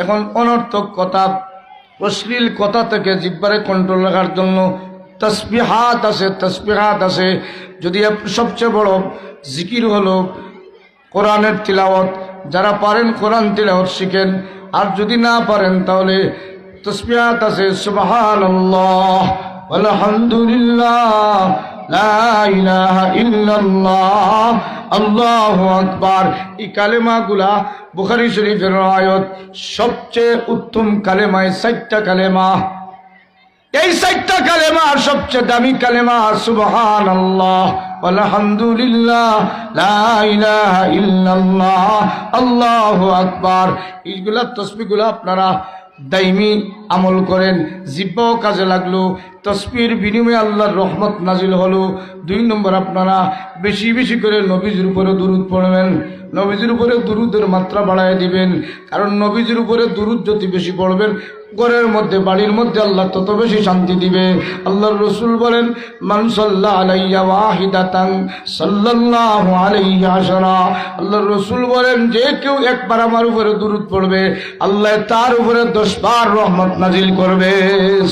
এখন অনর্থক কথা, অশ্লীল কথা থেকে জিহ্বারে কন্ট্রোল রাখার জন্য তাসবিহাত আছে, তাসবিহাত আছে। যদি সবচেয়ে বড় জিকির হলো কোরআনের তিলাওয়াত। যারা পারেন কোরআন তিলাওয়াত শিখেন, আর যদি না পারেন তাহলে তাসবিহাত আছে, সুবহানাল্লাহ, আলহামদুলিল্লাহ, লা ইলাহা ইল্লাল্লাহ, আল্লাহু আকবার। এই কালেমাগুলা বুখারী শরীফের রায়াত, সবচেয়ে উত্তম কালেমায় 4টা কালেমা। এই 4টা কালেমা সবচেয়ে দামি কালেমা, সুবহানাল্লাহ, আলহামদুলিল্লাহ, লা ইলাহা ইল্লাল্লাহ, আল্লাহু আকবার। এইগুলা তসবিহগুলা আপনারা দাইমি আমল করেন, জিহ্বাও কাজে লাগলো, তসবির বিনিময়ে আল্লাহর রহমত নাজিল হলো। 2 নম্বর, আপনারা বেশি বেশি করে নবীজির উপরে দুরূদ পড়বেন, নবীজির উপরে দুরূদের মাত্রা বাড়ায় দিবেন। কারণ নবীজির উপরে দুরূদ যদি বেশি পড়বেন, ঘরের মধ্যে বাড়ির মধ্যে আল্লাহ তত বেশি শান্তি দিবে। আল্লাহর রাসূল বলেন, মান সাল্লা আলাইয়া ওয়াহিদাতান সাল্লাল্লাহু আলাইহি আশরা। আল্লাহর রাসূল বলেন, যে কেউ একবার আমার উপরে দুরূদ পড়বে, আল্লাহ তার উপরে 10 বার রহমত নাজিল করবে।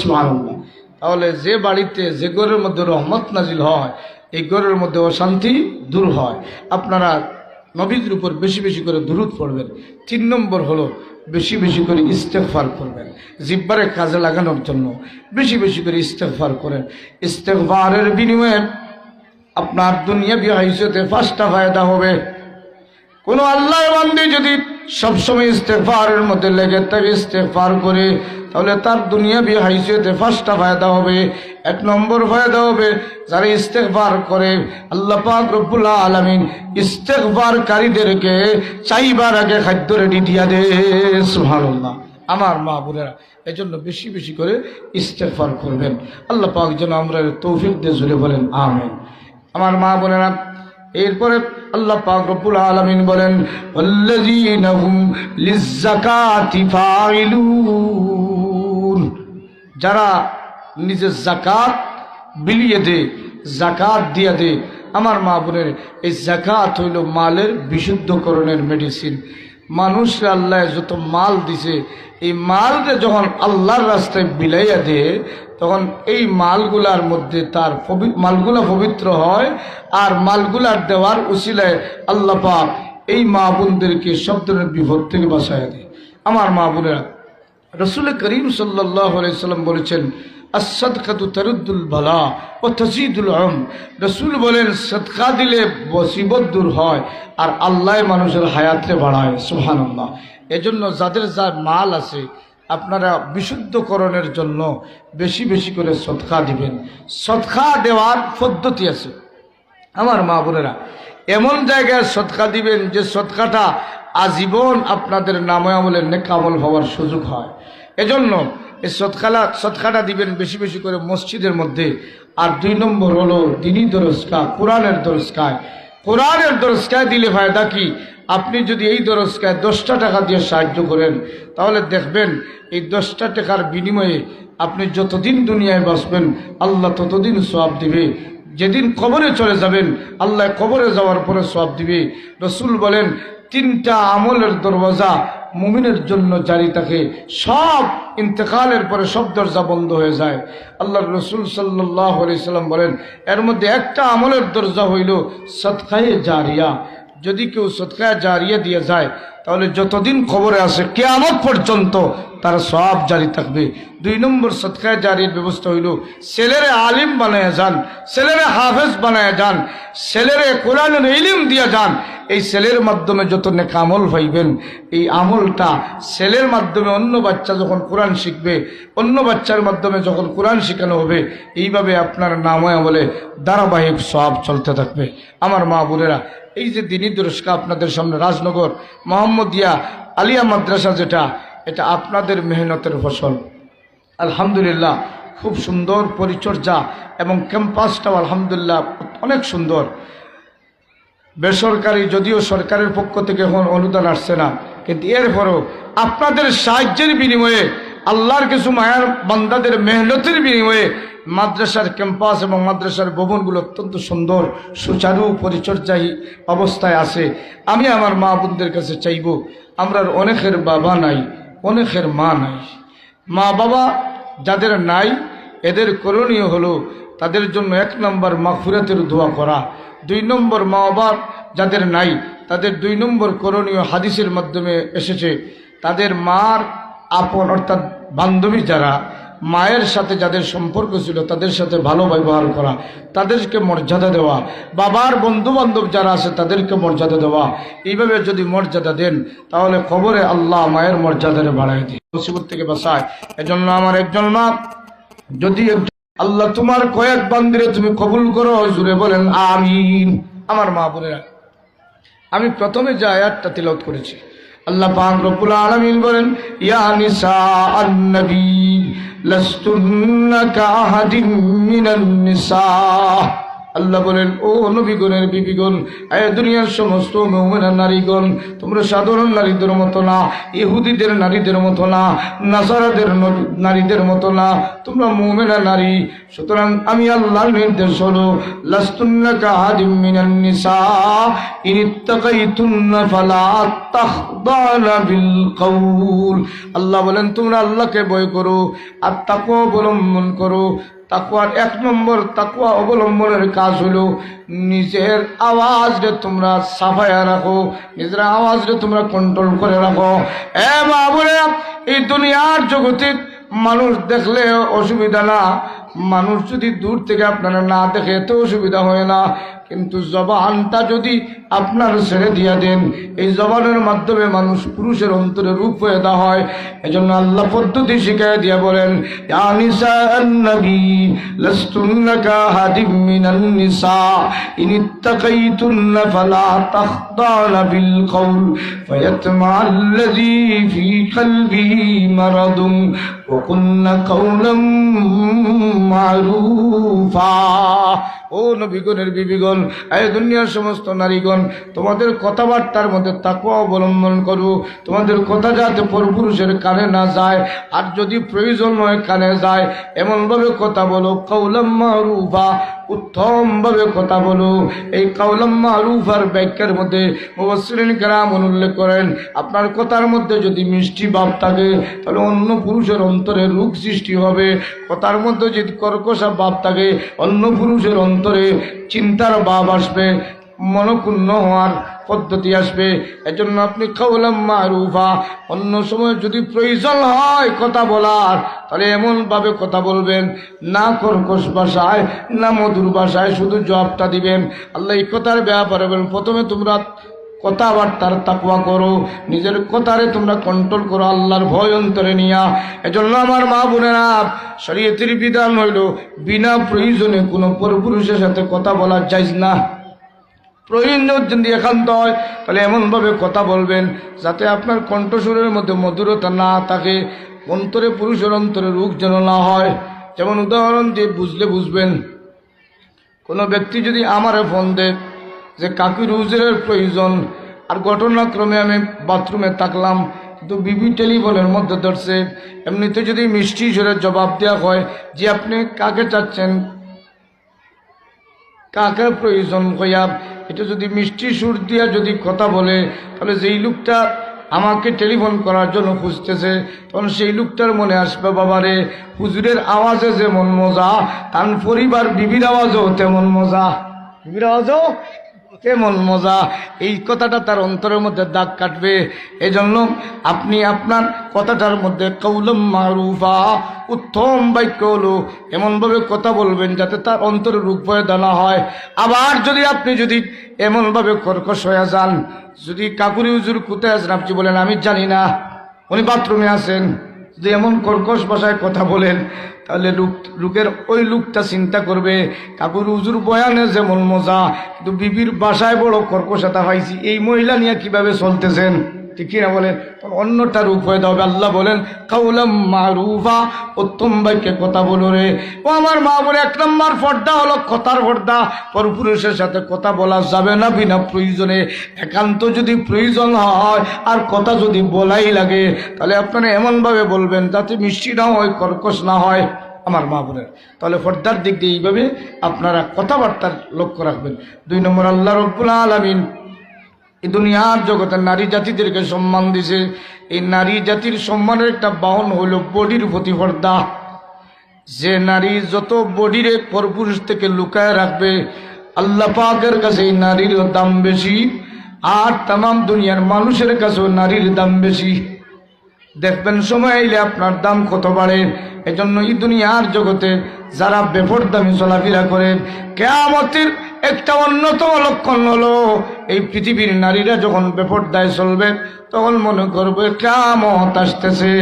সুবহানাল্লাহ। তাহলে যে বাড়িতে, যে ঘরের মধ্যে রহমত নাজিল হয়, এই ঘরের মধ্যে অশান্তি দূর হয়। আপনারা নবীর উপর বেশি বেশি করে দুরূদ পড়বেন। 3 নম্বর হলো বেশি বেশি করে ইস্তেগফার করবেন। জিহ্বারে কাজে লাগানোর জন্য বেশি বেশি করে ইস্তেগফার করেন। ইস্তেগফারের বিনিময়ে আপনার দুনিয়াবি হাইসিয়তে 5টা ফায়দা হবে। কোন আল্লাহর বান্দা যদি সবসময় ইস্তেগফারের মধ্যে লেগে থাকে, ইস্তেগফার করে, তাহলে তার দুনিয়াবি হাইসিয়তে 5টা ফায়দা হবে। 1 নম্বর ফায়দা হবে, যারা ইস্তেগফার করে আল্লাহ পাক রব্বুল আলামিন ইস্তেগফারকারীদেরকে চাইবার আগে খাদ্য রেডি দিয়া দে। সুবহানাল্লাহ। আমার মা বোনেরা, এজন্য বেশি বেশি করে ইস্তেগফার করবেন। আল্লাহ পাক যেন আমরা তৌফিক দিয়ে জুড়ে বলেন আমিন। আমার মা বোনেরা, এরপরে আল্লাহ পাক রব্বুল আলামিন বলেন, ওয়াল্লাযীনা হুম লিয-যাকাতি ফাইলুন। যারা নিজের যাকাত বিলিয়ে দে, যাকাত দিয়া দে। আমার মা বোনের, এই যাকাত হইল মালের বিশুদ্ধকরণের মেডিসিন। মানুষরা আল্লাহ যত মাল দিছে, এই মালকে যখন আল্লাহর রাস্তায় বিলাইয়া দে, তখন এই মালগুলার মধ্যে তার মালগুলা পবিত্র হয়। আর মালগুলার দেওয়ার উসিলায় আল্লাহ পাক এই মা বোনদেরকে সব ধরনের বিপদ থেকে বাঁচাইয়া দেয়। আমার মা বোনেরা, রাসূল করিম সাল্লাল্লাহু আলাইহি সাল্লাম বলেছেন, as-sadqatu taruddul bala wa tazidul umr। রাসূল বলেন, সদকা দিলে মুসিবত দূর হয় আর আল্লাহ মানুষের হায়াতকে বাড়ায়। সুবহানাল্লাহ। এজন্য যাদের যা মাল আছে, আপনারা বিশুদ্ধকরণের জন্য বেশি বেশি করে সদকা দিবেন। সদকা দেওয়ার পদ্ধতি আছে। আমার মা বোনেরা, এমন জায়গায় সদকা দিবেন যে সদকাটা আজীবন আপনাদের নামে আমলের নেক আমল হওয়ার সুযোগ হয়। এজন্য এই সদকাটা দিবেন বেশি বেশি করে মসজিদের মধ্যে। আর 2 নম্বর হলো দ্বীনি দরজগা, কোরআনের দরজগায়। কোরআনের দরজগায় দিলে ফায়দা কি? আপনি যদি এই দরজগায় 10টা টাকা দিয়ে সাহায্য করেন, তাহলে দেখবেন এই 10টা টাকার বিনিময়ে আপনি যতদিন দুনিয়ায় বাঁচবেন আল্লাহ ততদিন সওয়াব দিবে। যেদিন কবরে চলে যাবেন, আল্লাহ কবরে যাওয়ার পরে সওয়াব দিবে। রাসূল বলেন, 3টা আমলের দরওয়াজা মুমিনের জন্য জারি থাকে। সব ইন্তেকালের পরে সব দরজা বন্ধ হয়ে যায়। আল্লাহর রাসূল সাল্লাল্লাহু আলাইহি সাল্লাম বলেন, এর মধ্যে একটা আমলের দরজা হইল সদকায়ে জারিয়া। যদি কেউ সদকায়ে জারিয়া দিয়ে যায়, তাহলে যতদিন কবরে আছে কিয়ামত পর্যন্ত তার সওয়াব জারি থাকবে। 2 নম্বর সদকায়ে জারিয়ার ব্যবস্থা হইল, ছেলেরে আলিম বানায়া যান, ছেলেরে হাফেজ বানায়া যান, ছেলেরে কোরআনের ইলম দিয়া যান। এই ছেলের মাধ্যমে যত নেক আমল পাইবেন, এই আমলটা ছেলের মাধ্যমে অন্য বাচ্চা যখন কোরআন শিখবে, অন্য বাচ্চার মাধ্যমে যখন কোরআন শেখানো হবে, এইভাবে আপনার নামে আমলে ধারাবাহিক সওয়াব চলতে থাকবে। আমার মা বোনেরা, এই যে দ্বীনি দরজগা আপনাদের সামনে রাজনগর মোহাম্মদিয়া আলিয়া মাদ্রাসা, যেটা এটা আপনাদের মেহনতের ফসল। আলহামদুলিল্লাহ, খুব সুন্দর পরিচর্যা এবং ক্যাম্পাসটাও আলহামদুলিল্লাহ অনেক সুন্দর। বেসরকারি, যদিও সরকারের পক্ষ থেকে এখন অনুদান আসছে না, কিন্তু এরপরও আপনাদের সাহায্যের বিনিময়ে, আল্লাহর কিছু মায়ার বান্দাদের মেহনতের বিনিময়ে মাদ্রাসার ক্যাম্পাস এবং মাদ্রাসার ভবনগুলো অত্যন্ত সুন্দর, সুচারু পরিচর্যায় অবস্থায় আছে। আমি আমার মা বোনদের কাছে চাইব, আমরা অনেকের বাবা নাই, অনেকের মা নাই। মা বাবা যাদের নাই, এদের করণীয় হলো তাদের জন্য 1 নম্বর মাগফিরাতের দোয়া করা। 2 নম্বর মা বাবা যাদের নাই, তাদের 2 নম্বর করণীয় হাদিসের মাধ্যমে এসেছে, তাদের মার আপন অর্থাৎ বান্ধবী যারা, মায়ের সাথে যাদের সম্পর্ক ছিল তাদের সাথে ভালো ব্যবহার করা, তাদেরকে মর্যাদা দেওয়া। বাবার বন্ধু বান্ধব যারা আছে তাদেরকে মর্যাদা দেওয়া। এইভাবে যদি মর্যাদা দেন, তাহলে কবরে আল্লাহ মায়ের মর্যাদারে বাড়ায় দেয়, মুসিবত থেকে বাঁচায়। এজন্য আমার একজন মা, যদি আল্লাহ তোমার কয়েক বান্দিরে তুমি কবুল করো, জুড়ে বলেন আমিন। আমার মা বোনেরা, আমি প্রথমে যে আয়াতটা তিলাওয়াত করেছি, আল্লাহ পাক রব্বুল আলামিন বলেন, ইয়া নিসা আন-নবী লাস্তুন্না কাআহাদিন মিনান নিসা। আল্লাহ বলেন, ও নবীগণের বিবিগণ, দুনিয়ার সমস্ত মুমিনা নারীগণ, তোমরা সাধারণ নারীদের মতো না, ইহুদিদের নারীদের মতো না, নাসারাদের নারীদের মতো না, তোমরা মুমিনা নারী। সুতরাং আমি আল্লাহর নির্দেশ হলো, লাস্তুন্না কাহাদিম মিনান নিসা ইন ইত্তাকাইতুন্না ফালা তাখদানা বিল কওল। আল্লাহ বলেন, তোমরা আল্লাহকে ভয় করো আর তাকওয়া অবলম্বন করো। তাকওয়ার 1 নম্বর তাকওয়া অবলম্বনের কাজ হলো নিজের আওয়াজকে তোমরা সাফায়া রাখো, নিজের আওয়াজকে তোমরা কন্ট্রোল করে রাখো। বাবুরা, এই দুনিয়ার জগতে মানুষ দেখলে অসুবিধা না, মানুষ যদি দূর থেকে আপনারা না দেখে তো অসুবিধা হয় না, কিন্তু জবানটা যদি আপনার ছেড়ে দিয়া দেন, এই জবানের মাধ্যমে মানুষ পুরুষের অন্তরে রূপ হয়ে দেওয়া হয়। এজন্য আল্লাহ পদ্ধতি শিখাই দিয়া বলেন, ইয়া নিসাআন নবী লাস্তুন্না কাহাদিম মিনান নিসা ইন ইত্তাকাইতুন্না ফালা তাখদানা বিল কওল ফায়াতমাআল্লাযী ফী কলবিহি মারাদুন ওয়া কুননা কাওলাম মারুফা। ও নবীগণের বিবিগণ, এই দুনিয়ার সমস্ত নারীগণ, তোমাদের কথাবার্তার মধ্যে তাকওয়া অবলম্বন করো। তোমাদের কথা যাতে পরপুরুষের কানে না যায়, আর যদি প্রয়োজন হয় কানে যায়, এমনভাবে কথা বলো কাওলাম মারুফা, উত্তমভাবে কথা বলো। এই কাওলাম মারুফার ব্যাখ্যার মধ্যে মুফাসসিরিন কেরাম উল্লেখ করেন, আপনার কথার মধ্যে যদি মিষ্টি ভাব থাকে তাহলে অন্য পুরুষের অন্তরে রোগ সৃষ্টি হবে। কথার মধ্যে যদি কর্কশা ভাব থাকে অন্য পুরুষের অন্তরে চিন্তার ভাব আসবে, মনক্ষুণ্ণ হওয়ার পদ্ধতি আসবে। এজন্য আপনি কাওলাম মারুফা, অন্য সময় যদি প্রয়োজন হয় কথা বলার, তাহলে এমনভাবে কথা বলবেন, না কর্কশ ভাষায় না মধুর ভাষায়, শুধু জবাবটা দিবেন। আল্লাহ এই কথার ব্যাপারে বলেন, প্রথমে তোমরা কথাবার্তার তাকওয়া করো, নিজের কথারে তোমরা কন্ট্রোল করো আল্লাহর ভয় অন্তরে নিয়া। এজন্য আমার মা বোনেরা, শরীয়তের বিধান হইল বিনা প্রয়োজনে কোনো পরপুরুষের সাথে কথা বলা যাইজ না। প্রয়োজন যদি একান্ত হয় তাহলে এমনভাবে কথা বলবেন যাতে আপনার কণ্ঠস্বরের মধ্যে মধুরতা না থাকে, অন্তরে পুরুষের অন্তরে রোগ যেন না হয়। যেমন উদাহরণ দিয়ে বুঝবেন, কোনো ব্যক্তি যদি আমারে ফোন দেয় যে কাকির হুজুরের প্রয়োজন, আর ঘটনাক্রমে আমি বাথরুমে থাকলাম কিন্তু বিবি টেলিফোনের মধ্যে ধরছে, এমনিতে যদি মিষ্টি সুরে জবাব দেওয়া হয় যে আপনি কাকে চাচ্ছেন, কাকে প্রয়োজন হইয়া, এটা যদি মিষ্টি সুর দিয়া যদি কথা বলে, তাহলে যেই লোকটা আমাকে টেলিফোন করার জন্য খুঁজতেছে, তখন সেই লোকটার মনে আসবে, বাবারে হুজুরের আওয়াজে যেমন মজা, তার পরিবার বিবির আওয়াজও তেমন মজা, বিবির আওয়াজও তেমন মজা। এই কথাটা তার অন্তরের মধ্যে দাগ কাটবে। এই জন্য আপনি আপনার কথাটার মধ্যে কাওলাম মারুফা, উত্তম বাক্য হলো এমনভাবে কথা বলবেন যাতে তার অন্তরে রোগ পয়দা না হয়। আবার আপনি যদি এমনভাবে কর্কশ হয়ে যান, যদি কাকুরি হুজুর কোথায় আছেন আপনি বলেন আমি জানি না, উনি বাথরুমে আছেন, যদি এমন কর্কশ ভাষায় কথা বলেন, তাহলে লোকের ওই লোকটা চিন্তা করবে কাকুর হুজুর বয়ানে যেমন মজা, কিন্তু বিবির বাসায় বড় কর্কশতা পাইছি, এই মহিলা নিয়ে কিভাবে চলতেছেন, ঠিক কিনা বলেন? অন্যটা রূপ হয়ে যাবে। আল্লাহ বলেন কাওলাম মারুফা, উত্তম বাক্যে কথা বলো রে। ও আমার মা বলে, 1 নম্বর পর্দা হলো কথার পর্দা। পরপুরুষের সাথে কথা বলা যাবে না বিনা প্রয়োজনে। একান্ত যদি প্রয়োজন হয় আর কথা যদি বলাই লাগে, তাহলে আপনারা এমনভাবে বলবেন যাতে মিষ্টি না হয়, কর্কশ না হয়। আমার মা বোনের, তাহলে পর্দার দিক দিয়ে এইভাবে আপনারা কথাবার্তার লক্ষ্য রাখবেন। 2 নম্বর, আল্লাহ রাব্বুল আলামিন এই দুনিয়ার জগতের নারী জাতিদেরকে সম্মান দিছে। এই নারী জাতির সম্মানের একটা বাহন হইল বডির প্রতি পর্দা। যে নারী যত বডিরে পরপুরুষ থেকে লুকায় রাখবে, আল্লাহ পাকের কাছে এই নারীর দাম বেশি, আর তাম দুনিয়ার মানুষের কাছেও নারীর দাম বেশি। দেখবেন সময় এলে আপনার দাম কত বাড়ে। এজন্য এই দুনিয়ার জগতে যারা বেপরদামি চলাফেরা করে, কিয়ামতের একটা অন্যতম লক্ষণ হলো এই পৃথিবীর নারীরা যখন বেপরদায় চলবে তখন মনে করবে কিয়ামত আসতেছে।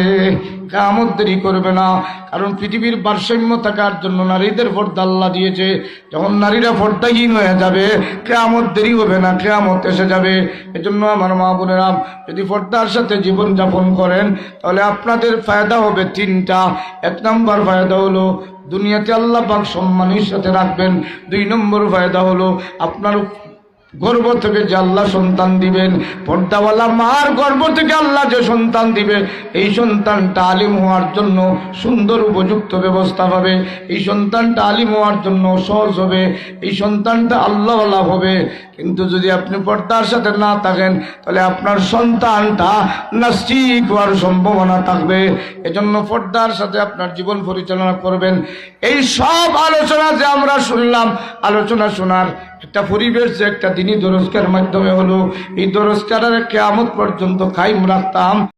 কিয়ামত দেরি করবে না, কারণ পৃথিবীর ভারসাম্য থাকার জন্য নারীদের পর্দা আল্লাহ দিয়েছে। যখন নারীরা পর্দাহীন হয়ে যাবে কিয়ামত দেরি হবে না, কিয়ামত এসে যাবে। এজন্য আমার মা বোনেরা, যদি পর্দার সাথে জীবন যাপন করেন তাহলে আপনাদের ফায়দা হবে তিনটা। এক নম্বর ফায়দা হলো দুনিয়াতে আল্লাহ পাক সম্মানের সাথে রাখবেন। দুই নম্বর ফায়দা হলো আপনার গর্ভ থেকে যে আল্লাহ সন্তান দিবেন, পর্দাওয়ালা মার গর্ভ থেকে আল্লাহ যে সন্তান দিবে, এই সন্তানটা আলিম হওয়ার জন্য সুন্দর উপযুক্ত ব্যবস্থা পাবে, এই সন্তানটা আলিম হওয়ার জন্য সহজ হবে, এই সন্তানটা আল্লাহওয়ালা হবে। কিন্তু যদি আপনি পর্দার সাথে না থাকেন তাহলে আপনার সন্তানটা নাস্তিক হওয়ার সম্ভাবনা থাকবে। এজন্য পর্দার সাথে আপনার জীবন পরিচালনা করবেন। এই সব আলোচনা যে আমরা শুনলাম, আলোচনা শোনার একটা পরিবেশ যে একটা দিনই দরজকার মাধ্যমে হলো, এই দরজকারের কিয়ামত পর্যন্ত কায়েম রাখতাম।